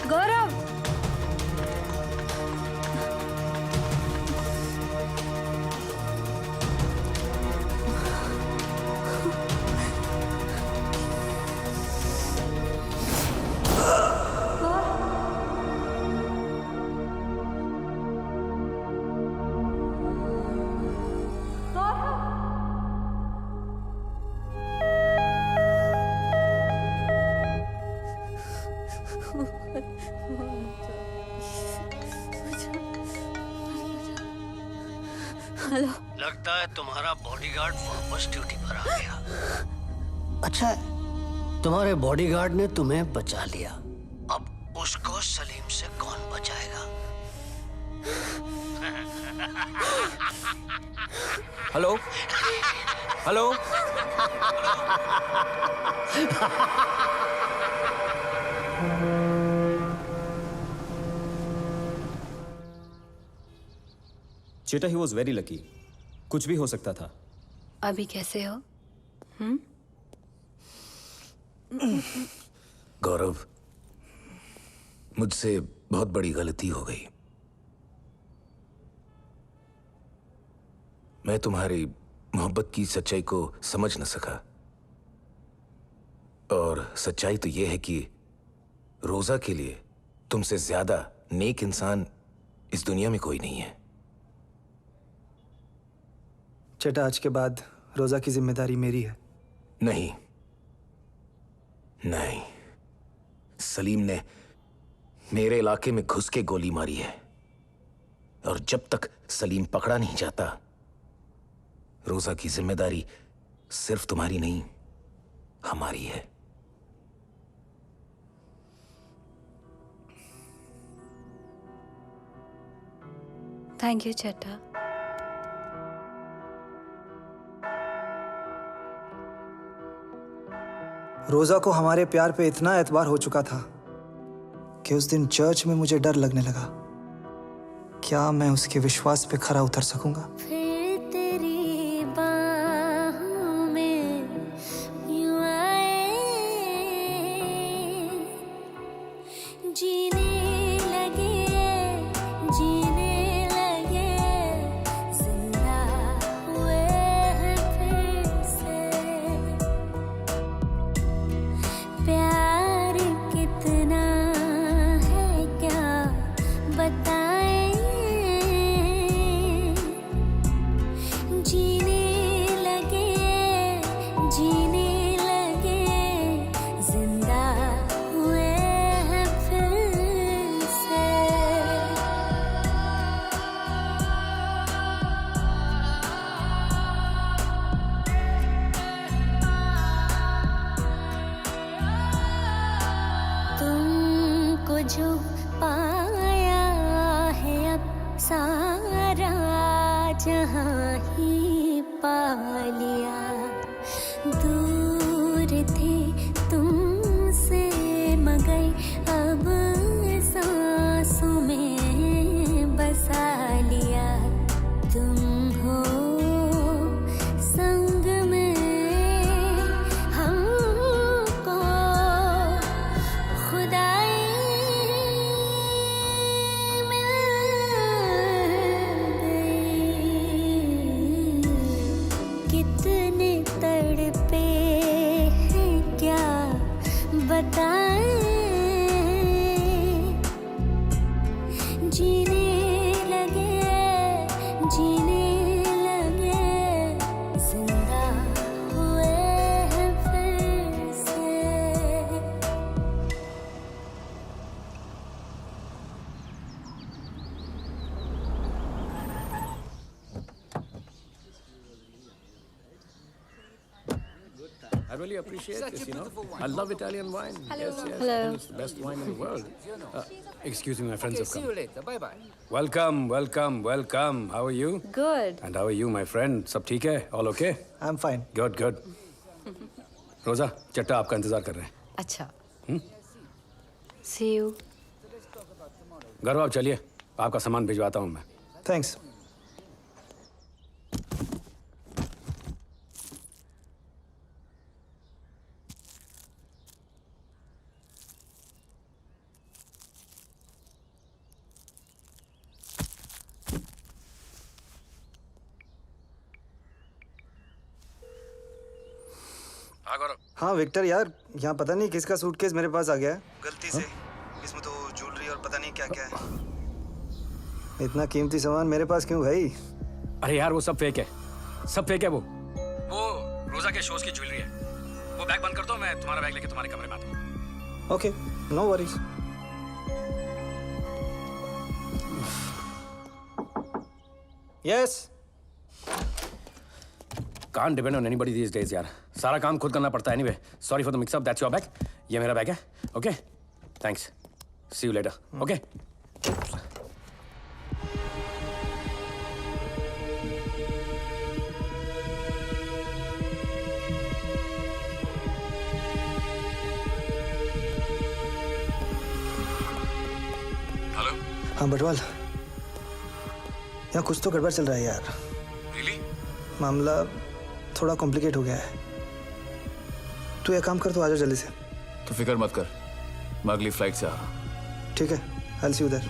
गौरव, हेलो। लगता है तुम्हारा बॉडीगार्ड वापस ड्यूटी पर आ गया। अच्छा है, तुम्हारे बॉडीगार्ड ने तुम्हें बचा लिया। अब उसको सलीम से कौन बचाएगा? Hello hello. चेटा, ही वॉज वेरी लकी। कुछ भी हो सकता था। अभी कैसे हो? गौरव, मुझसे बहुत बड़ी गलती हो गई। मैं तुम्हारी मोहब्बत की सच्चाई को समझ न सका। और सच्चाई तो यह है कि रोजा के लिए तुमसे ज्यादा नेक इंसान इस दुनिया में कोई नहीं है। चट्टा, आज के बाद रोजा की जिम्मेदारी मेरी है। नहीं नहीं, सलीम ने मेरे इलाके में घुस के गोली मारी है, और जब तक सलीम पकड़ा नहीं जाता, रोजा की जिम्मेदारी सिर्फ तुम्हारी नहीं, हमारी है। थैंक यू चट्टा। रोजा को हमारे प्यार पे इतना एतबार हो चुका था कि उस दिन चर्च में मुझे डर लगने लगा। क्या मैं उसके विश्वास पे खरा उतर सकूंगा? फिर तेरी बाहों में यूं आए, जीने लगे, जीने लगे, जिंदा हुए हैं फिर से। प्यार कितना है क्या बताएं, जीने लगे, जीने लगे, जिंदा हुए हैं फिर से। तुमको जो पाया है अब सारा जहां ही पा लिया। दूर थे तुमसे मगर अब सांसों में बसा लिया। तुम हो संग में हमको खुदाई मिल गई। कितने तड़पे हैं क्या बताएं, जीने लगे, जीने लगे, जिंदा हुए हैं फिर से। I really appreciate this, you know. I love Italian wine. Yes, yes. Hello. It's the best wine in the world. Excuse me, my friends have come. See you later. Bye bye. Welcome, welcome, welcome. How are you? Good. And how are you, my friend? सब ठीक है? All okay? I'm fine. Good, good. रोजा, चट्टा आपका इंतजार कर रहे हैं. अच्छा। See you. गौरव, आप चलिए. आपका सामान भिजवाता हूँ मैं. Thanks. हाँ गौरव. हाँ विक्टर यार, यहाँ पता नहीं किसका सूटकेस मेरे पास आ गया है गलती से। इसमें तो ज्वेलरी और पता नहीं क्या क्या है। इतना कीमती सामान मेरे पास क्यों भाई? अरे यार वो सब फेक है. सब फेक है वो. वो रोजा के शोज की ज्वेलरी है. वो बैग बंद कर दो, मैं तुम्हारा बैग लेके तुम्हारे कमरे में आता हूँ. Okay, no worries. Yes. Can't depend on anybody these days यार. सारा काम खुद करना पड़ता है. Anyway, sorry for the mix-up. That's your bag. ये मेरा बैग है. Okay? Thanks. See you later. Okay? Hello. हाँ बटवाल, यहाँ कुछ तो गड़बड़ चल रहा है यार। Really? मामला थोड़ा कॉम्प्लिकेट हो गया है। तू एक काम कर, तो आजा जल्दी से। तो फिक्र मत कर, मैं अगली फ्लाइट से आ रहा हूँ. ठीक है, I'll see you there.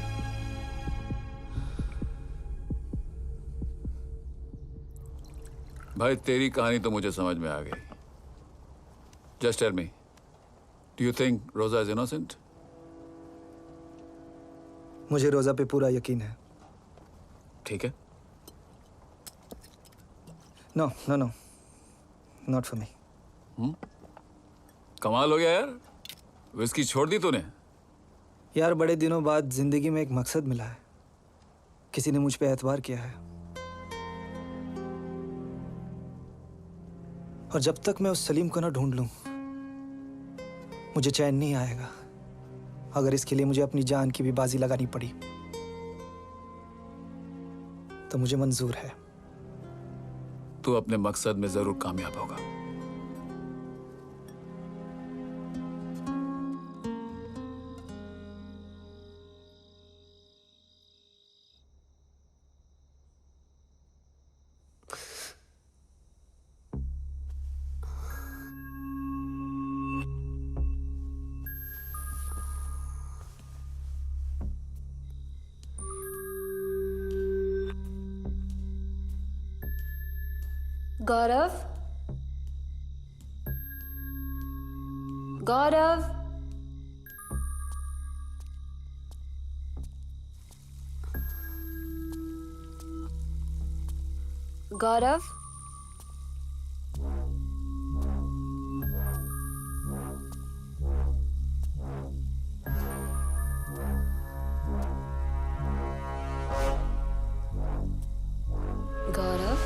भाई तेरी कहानी तो मुझे समझ में आ गई. Just tell me, do you think Roza is innocent? मुझे रोजा पे पूरा यकीन है। ठीक है. No no no, not for me. कमाल हो गया यार, विस्की छोड़ दी तूने? यार बड़े दिनों बाद जिंदगी में एक मकसद मिला है। किसी ने मुझ पे एतबार किया है, और जब तक मैं उस सलीम को ना ढूंढ लूं मुझे चैन नहीं आएगा। अगर इसके लिए मुझे अपनी जान की भी बाजी लगानी पड़ी तो मुझे मंजूर है। तू अपने मकसद में जरूर कामयाब होगा। गौरव, गौरव, गौरव, गौरव,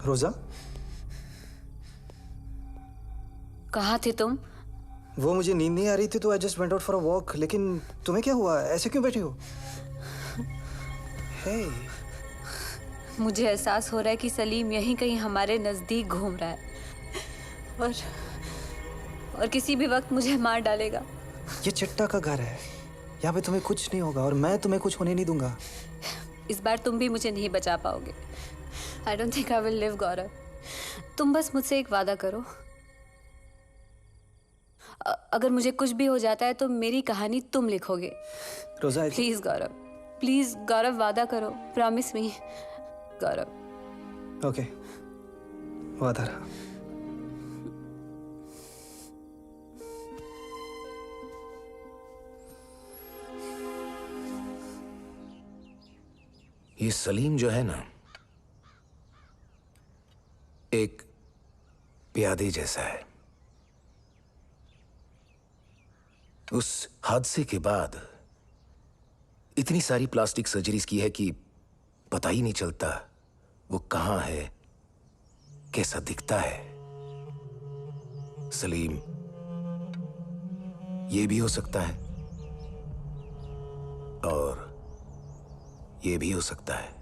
रोजा, कहाँ थे तुम? वो मुझे नींद नहीं आ रही थी तो I just went out for a walk. लेकिन तुम्हें क्या हुआ? ऐसे क्यों बैठी हो? हे, मुझे एहसास हो रहा है कि सलीम यहीं कहीं हमारे नजदीक घूम रहा है और किसी भी वक्त मुझे मार डालेगा। ये चिट्टा का घर है, यहाँ पे तुम्हें कुछ नहीं होगा और मैं तुम्हें कुछ होने नहीं दूंगा। इस बार तुम भी मुझे नहीं बचा पाओगे। I don't think I will live Gaurav. तुम बस मुझसे एक वादा करो, अगर मुझे कुछ भी हो जाता है तो मेरी कहानी तुम लिखोगे। रोजा, प्लीज गौरव, प्लीज गौरव, वादा करो, प्रॉमिस मी गौरव। ओके, वादा रहा। ये सलीम जो है ना, एक प्यादे जैसा है। उस हादसे के बाद इतनी सारी प्लास्टिक सर्जरीज की है कि पता ही नहीं चलता वो कहां है, कैसा दिखता है। सलीम ये भी हो सकता है और ये भी हो सकता है,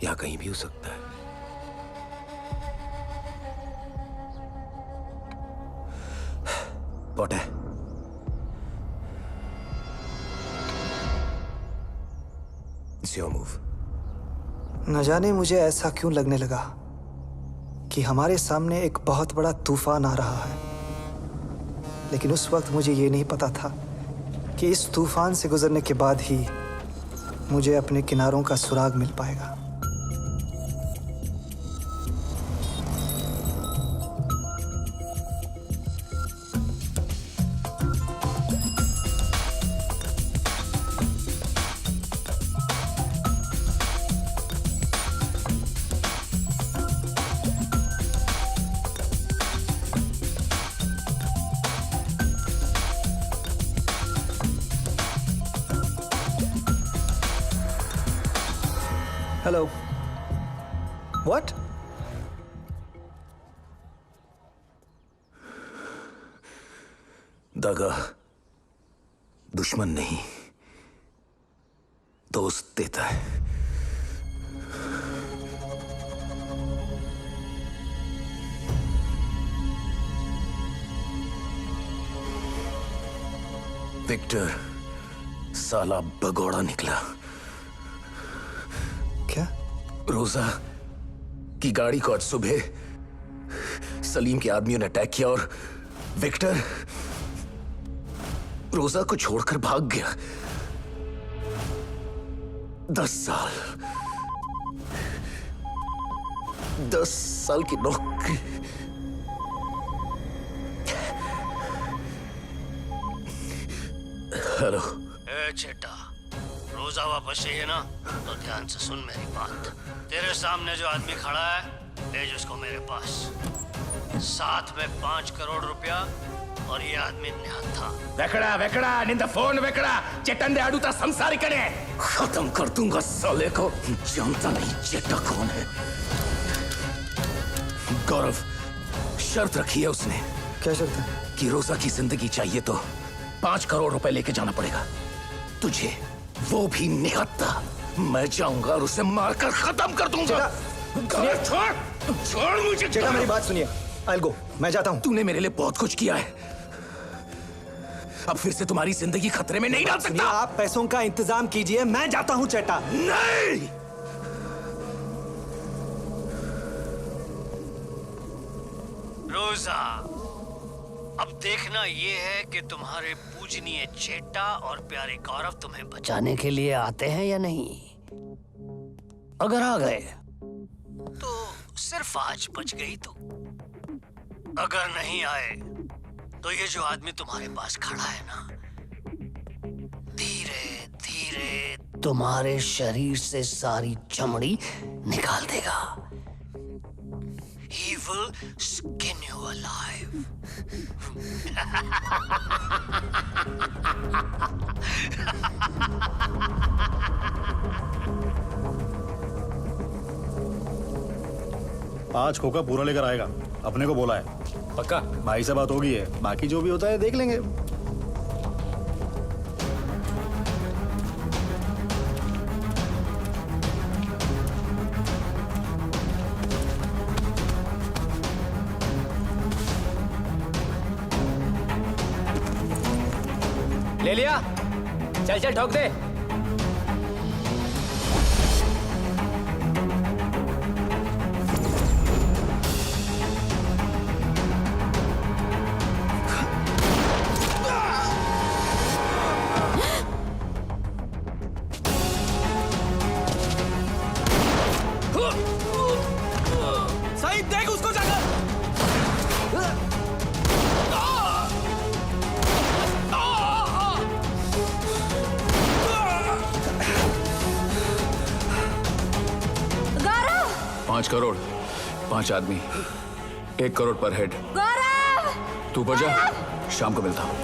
या कहीं भी हो सकता है। What है? It's your move. न जाने मुझे ऐसा क्यों लगने लगा कि हमारे सामने एक बहुत बड़ा तूफान आ रहा है, लेकिन उस वक्त मुझे ये नहीं पता था कि इस तूफान से गुजरने के बाद ही मुझे अपने किनारों का सुराग मिल पाएगा। Hello, what? दगा दुश्मन नहीं, दोस्त देता है। विक्टर साला भगोड़ा निकला। क्या? रोजा की गाड़ी को आज सुबह सलीम के आदमियों ने अटैक किया और विक्टर रोजा को छोड़कर भाग गया। 10 साल की नौकरी। हेलो। ए चेटा, रोजा वापस चाहिए ना तो ध्यान से सुन मेरी बात। तेरे सामने जो आदमी खड़ा है, भेज उसको मेरे पास। साथ में 5 करोड़ रुपया और ये आदमी निहत था। वेकड़ा निंदा फोन वेकड़ा चेटन दे आडूता संसारी कने खत्म कर दूंगा साले को। जानता नहीं चेटा कौन है। गौरव, शर्त रखी है उसने। क्या शर्त है? कि रोजा की जिंदगी चाहिए तो 5 करोड़ रुपए लेके जाना पड़ेगा तुझे, वो भी निहत्ता। मैं जाऊंगा और उसे मारकर खत्म कर दूंगा। छोड़ मुझे। चेटा मेरी बात सुनिए, I'll go, मैं जाता हूँ। तूने मेरे लिए बहुत कुछ किया है, अब फिर से तुम्हारी जिंदगी खतरे में नहीं डाल सकता। आप पैसों का इंतजाम कीजिए, मैं जाता हूँ चेटा। नहीं, रोजा, अब देखना ये है कि तुम्हारे पूजनीय चेटा और प्यारे गौरव तुम्हें बचाने के लिए आते हैं या नहीं। अगर आ गए तो सिर्फ आज बच गई तो, अगर नहीं आए तो ये जो आदमी तुम्हारे पास खड़ा है ना, धीरे धीरे तुम्हारे शरीर से सारी चमड़ी निकाल देगा। He will skin you alive. आज खोखा पूरा लेकर आएगा, अपने को बोला है। पक्का? भाई से बात होगी है, बाकी जो भी होता है देख लेंगे। ले लिया, चल चल ठोक दे। सही देख उसको जाकर। गौरव! 5 करोड़, 5 आदमी, 1 करोड़ पर हेड। गौरव! तू ऊपर जा, शाम को मिलता हूँ।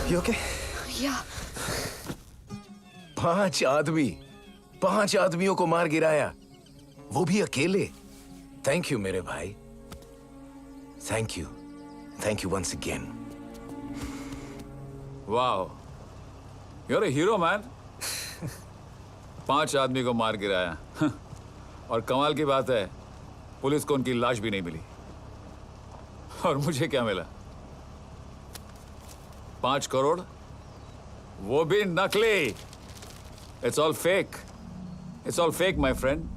You okay? या 5 आदमी, 5 आदमियों को मार गिराया, वो भी अकेले। थैंक यू मेरे भाई, थैंक यू वंस अगेन। वाह, you're a hero man। 5 आदमी को मार गिराया और कमाल की बात है, पुलिस को उनकी लाश भी नहीं मिली। और मुझे क्या मिला? 5 करोड़, वो भी नकली। It's all fake. It's all fake, my friend.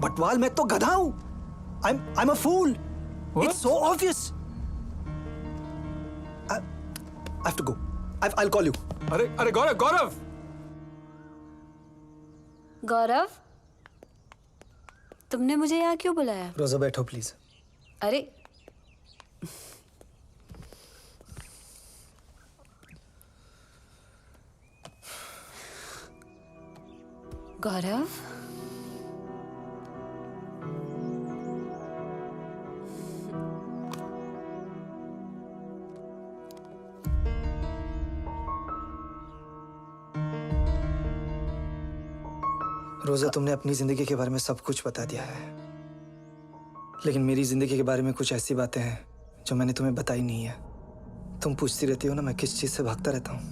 Batwal, मैं तो गधा हूं। I'm a fool. It's so obvious. I have to go. I'll call you. अरे गौरव, गौरव! गौरव, तुमने मुझे यहाँ क्यों बुलाया? रोजा बैठो प्लीज। अरे गौरव, रोजा, तुमने अपनी जिंदगी के बारे में सब कुछ बता दिया है, लेकिन मेरी जिंदगी के बारे में कुछ ऐसी बातें हैं जो मैंने तुम्हें बताई नहीं है। तुम पूछती रहती हो ना मैं किस चीज से भागता रहता हूँ।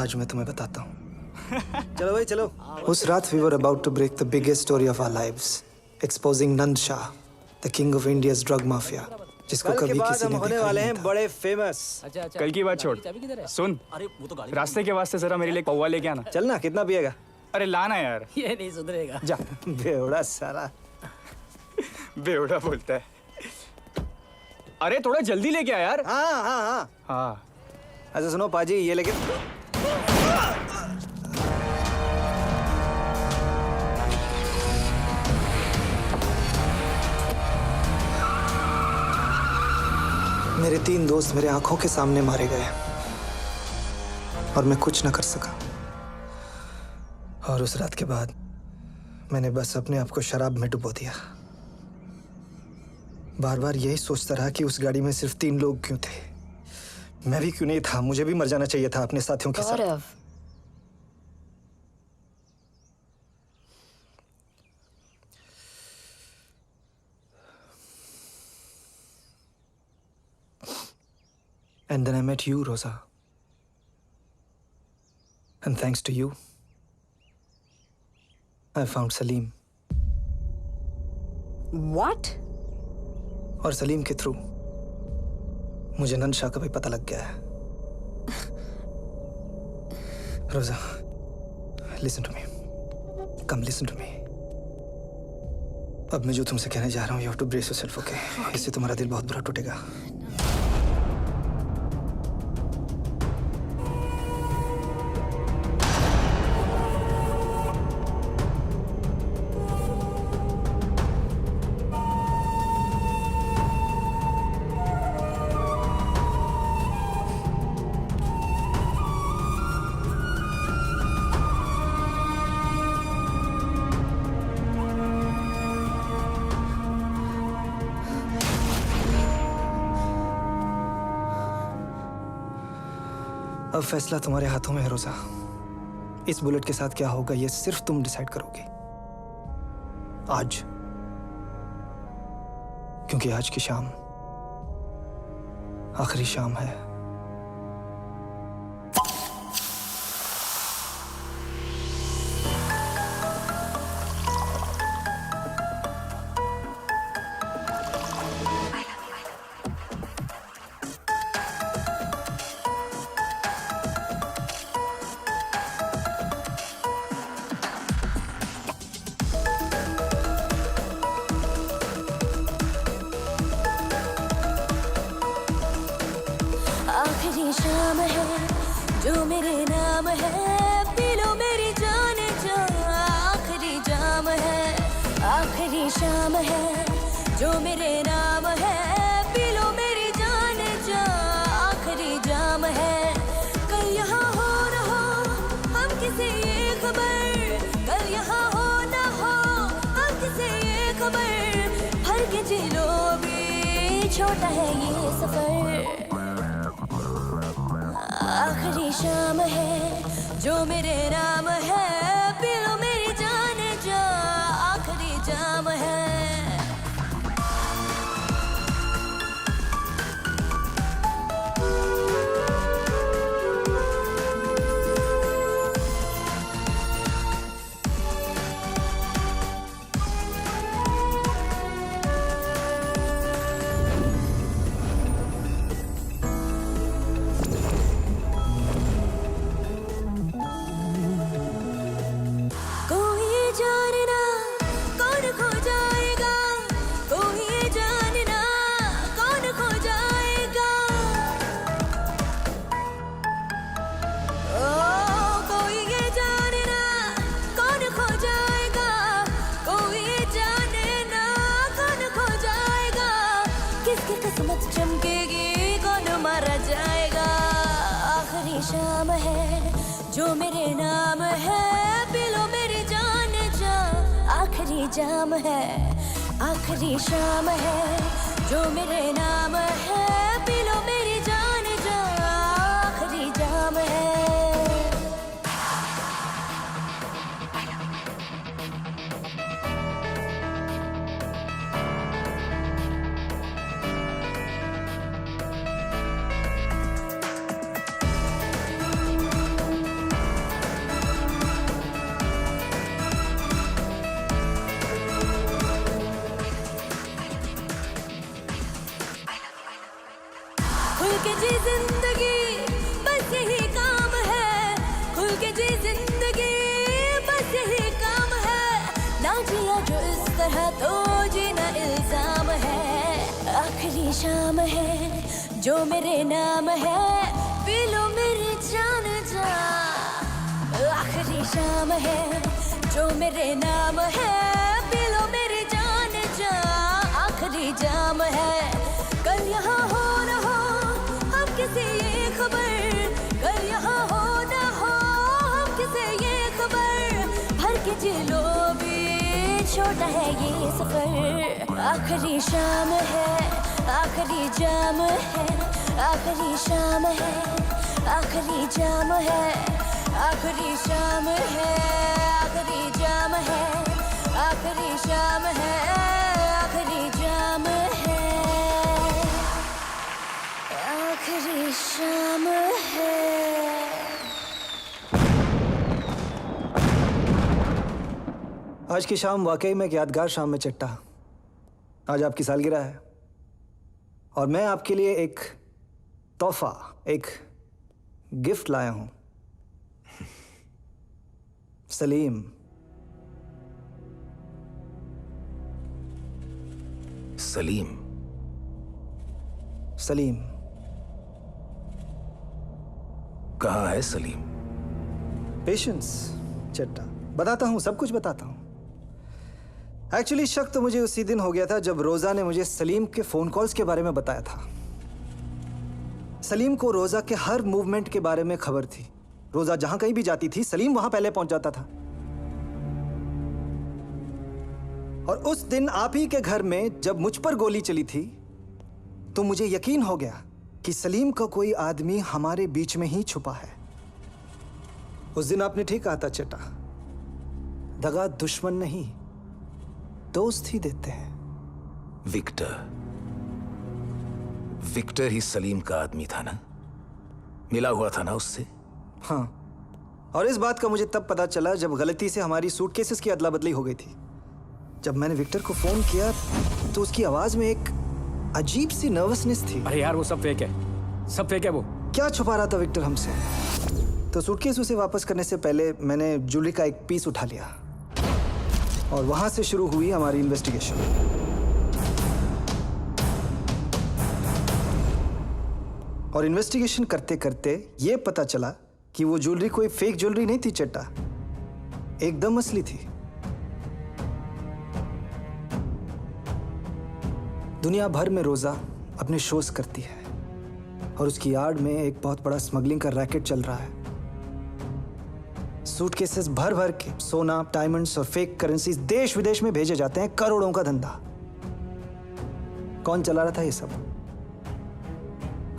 आज मैं तुम्हें बताता हूँ। चलो भाई चलो। उस रात we were about to break the biggest story of our lives, exposing Nand Shah, the king of India's drug mafia, जिसको कभी किसी ने होने देखा वाले ही हैं नहीं था। बड़े फेमस। कल की बात छोड़, सुन, रास्ते के वास्ते जरा मेरे लिए पौवा लेके आना। चलना, कितना पिएगा? अरे लाना यार। ये नहीं सुधरेगा। जा। बेवड़ा साला। बेवड़ा बोलता है। अरे थोड़ा जल्दी लेके आ यार। हाँ हाँ हाँ हाँ। अच्छा सुनो पाजी, ये लेके मेरे 3 दोस्त मेरे आंखों के सामने मारे गए और मैं कुछ ना कर सका। और उस रात के बाद मैंने बस अपने आप को शराब में डुबो दिया। बार बार यही सोचता रहा कि उस गाड़ी में सिर्फ 3 लोग क्यों थे। मैं भी क्यों नहीं था? मुझे भी मर जाना चाहिए था अपने साथियों के साथ। गौरव, And then I met you, Rosa. And thanks to you, I found Salim. What? और सलीम के थ्रू मुझे नंद शाह का भी पता लग गया है। रोजा, listen to me. Come listen to me. अब मैं जो तुमसे कहने जा रहा हूँ, you have to brace yourself, okay? इससे तुम्हारा दिल बहुत बुरा टूटेगा। अब फैसला तुम्हारे हाथों में है रोजा। इस बुलेट के साथ क्या होगा ये सिर्फ तुम डिसाइड करोगे आज, क्योंकि आज की शाम आखिरी शाम है। आखिरी शाम है जो मेरे नाम है, पी लो मेरी जान जा। आखिरी जाम है, आखिरी शाम है जो मेरे नाम है, पी लो मेरी जान जा। आखिरी जाम है, कल यहाँ हो ना हो हम किसी ये खबर, कल यहाँ हो ना हो हम किसी ये खबर, भर के जी लो भी छोटा है ये सफर। आखिरी शाम है जो मेरे नाम है, पी लो मेरी जान जा। आखिरी जाम है। किस्मत चमकेगी, कौन मारा जाएगा। आखिरी शाम है जो मेरे नाम है, पी लो मेरी जान जा। आखिरी जाम है, आखिरी शाम है जो मेरे नाम है, पी लो मेरी जान जा। आखिरी जाम है। खुल के जी जिंदगी बस यही काम है, खुल के जी जिंदगी बस यही काम है। ना जिया जो इस तरह तो जीना इल्जाम है। आखिरी शाम है जो मेरे नाम है, पी लो मेरी जान जा। आखिरी शाम है जो मेरे नाम है, पी लो मेरी जान जा। आखिरी जाम है, कल यहाँ हो ना हो हम किसी ये खबर, कल यहाँ हो ना हो हम किसी ये खबर, भर के जी लो भी छोटा है ये सफर, आखिरी शाम है, आखिरी जाम है, आखिरी शाम है, आखिरी जाम है, आखिरी शाम है, आखिरी जाम है, आखिरी शाम है, आखिरी जाम है, आखिरी शाम है। आज की शाम वाकई में एक यादगार शाम में चिट्टा। आज आपकी सालगिरह है और मैं आपके लिए एक तोहफा, एक गिफ्ट लाया हूं। सलीम। सलीम? सलीम। कहाँ है सलीम? पेशेंस चिट्टा, बताता हूं, सब कुछ बताता हूं। एक्चुअली शक तो मुझे उसी दिन हो गया था जब रोजा ने मुझे सलीम के फोन कॉल्स के बारे में बताया था। सलीम को रोजा के हर मूवमेंट के बारे में खबर थी। रोजा जहां कहीं भी जाती थी, सलीम वहां पहले पहुंच जाता था। और उस दिन आप ही के घर में जब मुझ पर गोली चली थी तो मुझे यकीन हो गया कि सलीम का कोई आदमी हमारे बीच में ही छुपा है। उस दिन आपने ठीक कहा था चिट्टा, दगा दुश्मन नहीं दोस्त ही देते हैं। विक्टर, विक्टर ही सलीम का आदमी था ना? मिला हुआ था ना उससे? हाँ, और इस बात का मुझे तब पता चला जब गलती से हमारी सूटकेसेस की अदला बदली हो गई थी। जब मैंने विक्टर को फोन किया तो उसकी आवाज में एक अजीब सी नर्वसनेस थी। अरे यार वो सब फेक है, सब फेक है। वो क्या छुपा रहा था विक्टर हमसे? तो सूटकेस उसे वापस करने से पहले मैंने ज्वेलरी का एक पीस उठा लिया और वहां से शुरू हुई हमारी इन्वेस्टिगेशन। और इन्वेस्टिगेशन करते करते ये पता चला कि वो ज्वेलरी कोई फेक ज्वेलरी नहीं थी चिट्टा, एकदम असली थी। दुनिया भर में रोजा अपने शोज करती है और उसकी आड़ में एक बहुत बड़ा स्मगलिंग का रैकेट चल रहा है। सूटकेसेस भर भर के सोना, डायमंड्स और फेक करेंसीज देश विदेश में भेजे जाते हैं। करोड़ों का धंधा। कौन चला रहा था ये सब?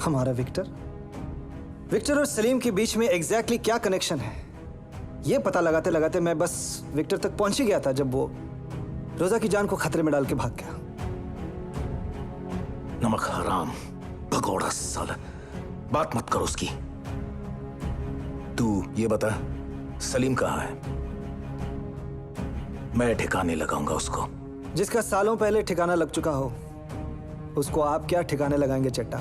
हमारा विक्टर। विक्टर और सलीम के बीच में एग्जैक्टली क्या कनेक्शन है ये पता लगाते लगाते मैं बस विक्टर तक पहुंच ही गया था जब वो रोजा की जान को खतरे में डाल के भाग गया। नमक हराम, भगोड़ा साला, बात मत करो उसकी। तू ये बता सलीम कहाँ है? मैं ठिकाने लगाऊंगा उसको। जिसका सालों पहले ठिकाना लग चुका हो उसको आप क्या ठिकाने लगाएंगे चट्टा?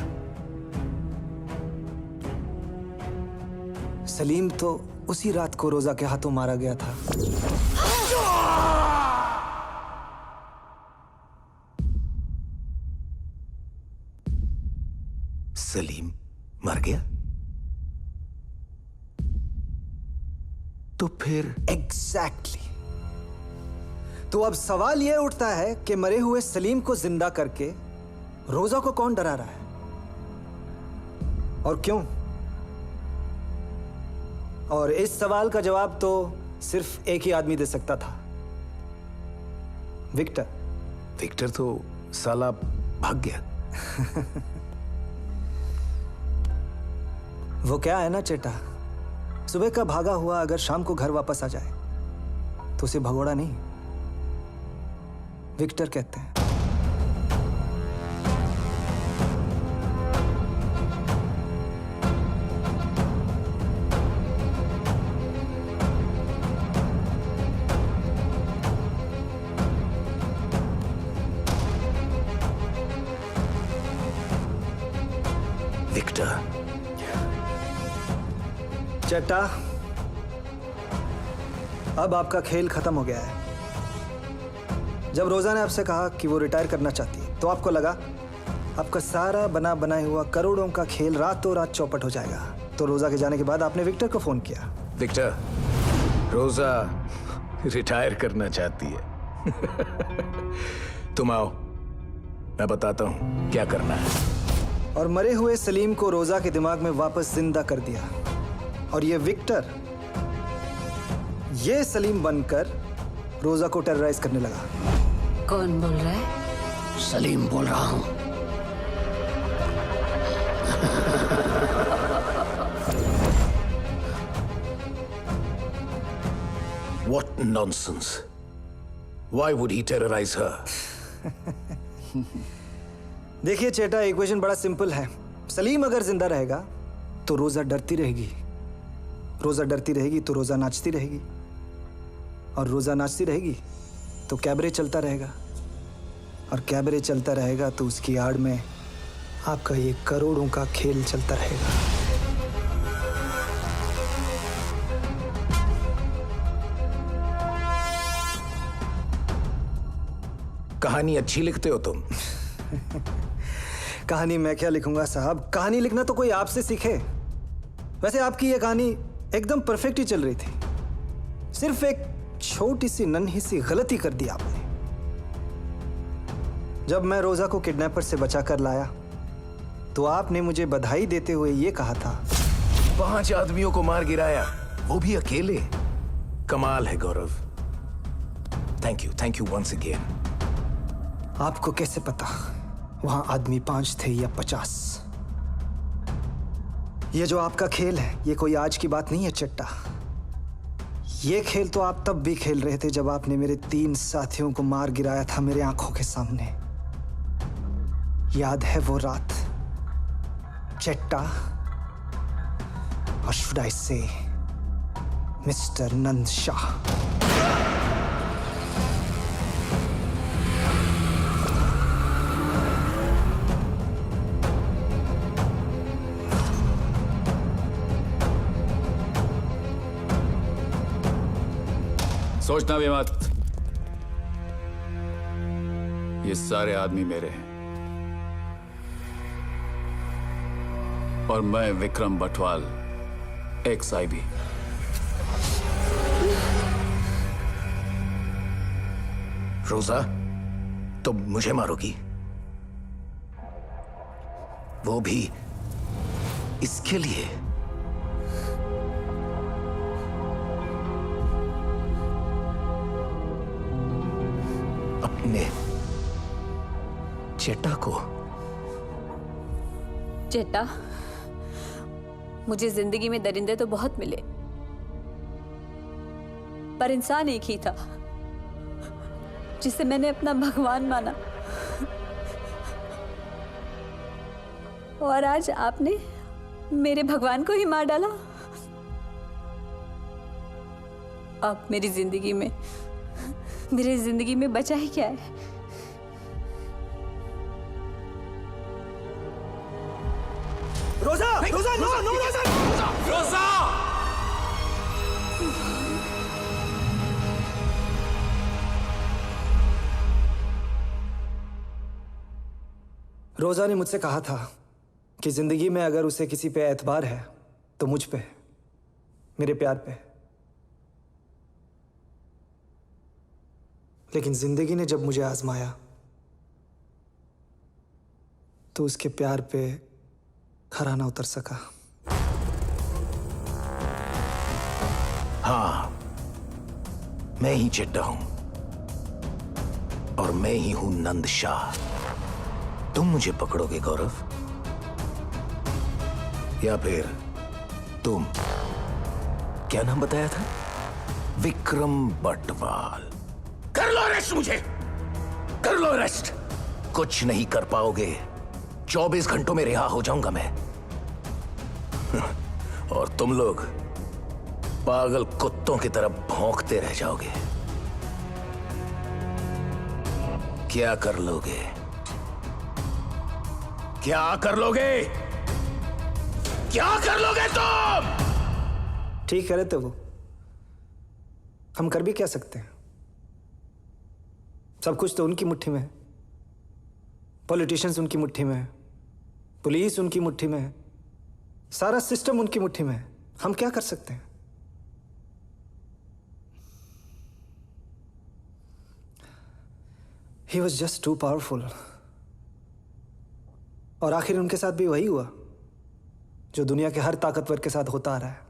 सलीम तो उसी रात को रोजा के हाथों मारा गया था। सलीम मर गया? तो फिर एग्जैक्टली। तो अब सवाल यह उठता है कि मरे हुए सलीम को जिंदा करके रोजा को कौन डरा रहा है और क्यों? और इस सवाल का जवाब तो सिर्फ एक ही आदमी दे सकता था, विक्टर। विक्टर तो साला भाग गया। वो क्या है ना चेटा, सुबह का भागा हुआ अगर शाम को घर वापस आ जाए तो उसे भगोड़ा नहीं, विक्टर कहते हैं। विक्टर। चट्टा, अब आपका खेल खत्म हो गया है। जब रोजा ने आपसे कहा कि वो रिटायर करना चाहती है तो आपको लगा आपका सारा बना बनाया हुआ करोड़ों का खेल रातों रात चौपट हो जाएगा। तो रोजा के जाने के बाद आपने विक्टर को फोन किया। विक्टर, रोजा रिटायर करना चाहती है। तुम आओ, मैं बताता हूं क्या करना है। और मरे हुए सलीम को रोजा के दिमाग में वापस जिंदा कर दिया और ये विक्टर, ये सलीम बनकर रोजा को टेरराइज करने लगा। कौन बोल रहा है? सलीम बोल रहा हूँ। What nonsense! Why would he terrorize her? देखिए चेटा, इक्वेशन बड़ा सिंपल है। सलीम अगर जिंदा रहेगा तो रोजा डरती रहेगी, रोजा डरती रहेगी तो रोजा नाचती रहेगी, और रोजा नाचती रहेगी तो कैबरे चलता रहेगा, और कैबरे चलता रहेगा तो उसकी आड़ में आपका ये करोड़ों का खेल चलता रहेगा। कहानी अच्छी लिखते हो तुम। कहानी मैं क्या लिखूंगा साहब, कहानी लिखना तो कोई आपसे सीखे। वैसे आपकी ये कहानी एकदम परफेक्ट ही चल रही थी, सिर्फ एक छोटी सी नन्ही सी गलती कर दी आपने। जब मैं रोजा को किडनैपर से बचा कर लाया तो आपने मुझे बधाई देते हुए ये कहा था, 5 आदमियों को मार गिराया, वो भी अकेले। कमाल है Gaurav. Thank you once again. आपको कैसे पता वहां आदमी 5 थे या 50? ये जो आपका खेल है ये कोई आज की बात नहीं है चट्टा। ये खेल तो आप तब भी खेल रहे थे जब आपने मेरे 3 साथियों को मार गिराया था मेरे आंखों के सामने। याद है वो रात चट्टा? और शुड आई से मिस्टर नंद शाह? सोचना भी मत, ये सारे आदमी मेरे हैं, और मैं विक्रम बटवाल, एक्स आईबी। रोजा, तुम मुझे मारोगी? वो भी इसके लिए? अपने चेटा को? चेटा, मुझे जिंदगी में दरिंदे तो बहुत मिले, पर इंसान एक ही था जिसे मैंने अपना भगवान माना। और आज आपने मेरे भगवान को ही मार डाला। अब मेरी जिंदगी में बचा ही क्या है? रोजा! रोजा! नो! नो! रोजा! रोजा! रोजा ने मुझसे कहा था कि जिंदगी में अगर उसे किसी पे एतबार है तो मुझ पे, मेरे प्यार पे। लेकिन जिंदगी ने जब मुझे आजमाया तो उसके प्यार पे खरा ना उतर सका। हाँ, मैं ही चड्डा हूं, और मैं ही हूं नंद शाह। तुम मुझे पकड़ोगे गौरव, या फिर तुम, क्या नाम बताया था? विक्रम बटवाल। कर लो अरेस्ट, मुझे कर लो अरेस्ट। कुछ नहीं कर पाओगे, 24 घंटों में रिहा हो जाऊंगा मैं। और तुम लोग पागल कुत्तों की तरह भौंकते रह जाओगे। क्या कर लोगे? क्या कर लोगे? क्या कर लोगे तुम? ठीक कह रहे थे वो, हम कर भी क्या सकते हैं? सब कुछ तो उनकी मुट्ठी में है। पॉलिटिशियंस उनकी मुट्ठी में है, पुलिस उनकी मुट्ठी में है, सारा सिस्टम उनकी मुट्ठी में है। हम क्या कर सकते हैं? He was just too powerful। और आखिर उनके साथ भी वही हुआ जो दुनिया के हर ताकतवर के साथ होता आ रहा है।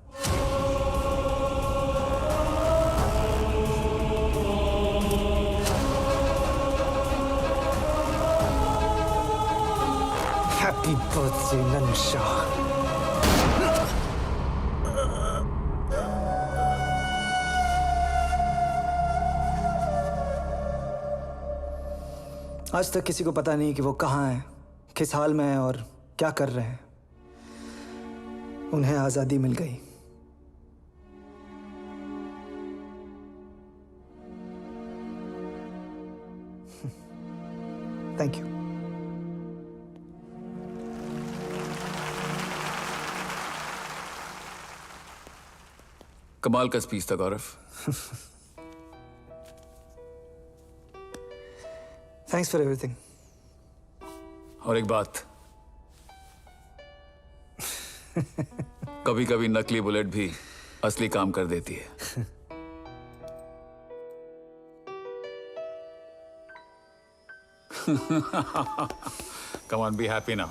हैप्पी बर्थडे नंशा। आज तक किसी को पता नहीं कि वो कहाँ हैं, किस हाल में हैं और क्या कर रहे हैं। उन्हें आजादी मिल गई। Thank you. कमाल का स्पीच था गौरव। Thanks for everything. और एक बात, कभी कभी नकली बुलेट भी असली काम कर देती है। Come on, be happy now.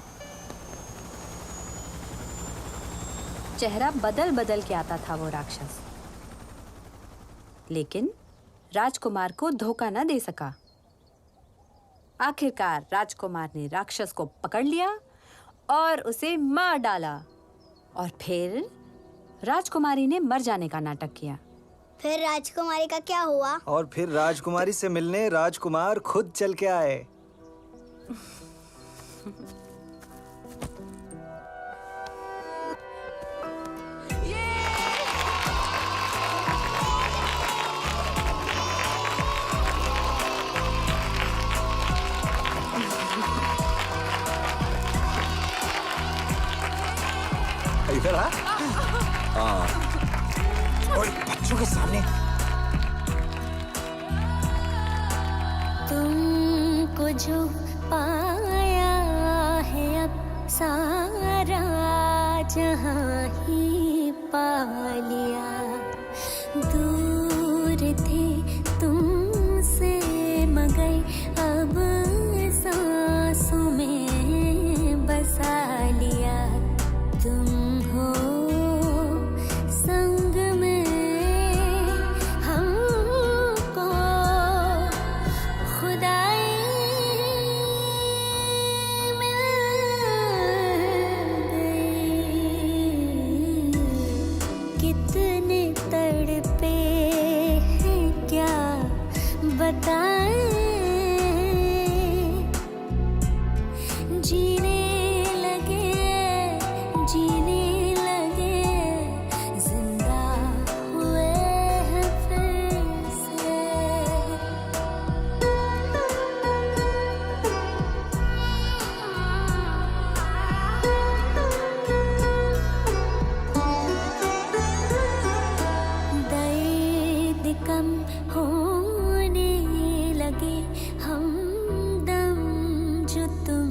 चेहरा बदल बदल के आता था वो राक्षस, लेकिन राजकुमार को धोखा न दे सका। आखिरकार राजकुमार ने राक्षस को पकड़ लिया और उसे मार डाला, और फिर राजकुमारी ने मर जाने का नाटक किया। फिर राजकुमारी का क्या हुआ? और फिर राजकुमारी से मिलने राजकुमार खुद चल के आए। इधर आ। हाँ। और बच्चों के सामने। तुमको जो पाया है अब सारा जहां ही पा लिया। दूर थे तुमसे मगर अब सांसों में बसा लिया। तुम हो संग में हमको खुदाई मिल गई। कितने तड़पे हैं क्या बताएं। जीने जिंदा हुए हैं फिर से। दर्द कम होने लगे हमदम जो तुम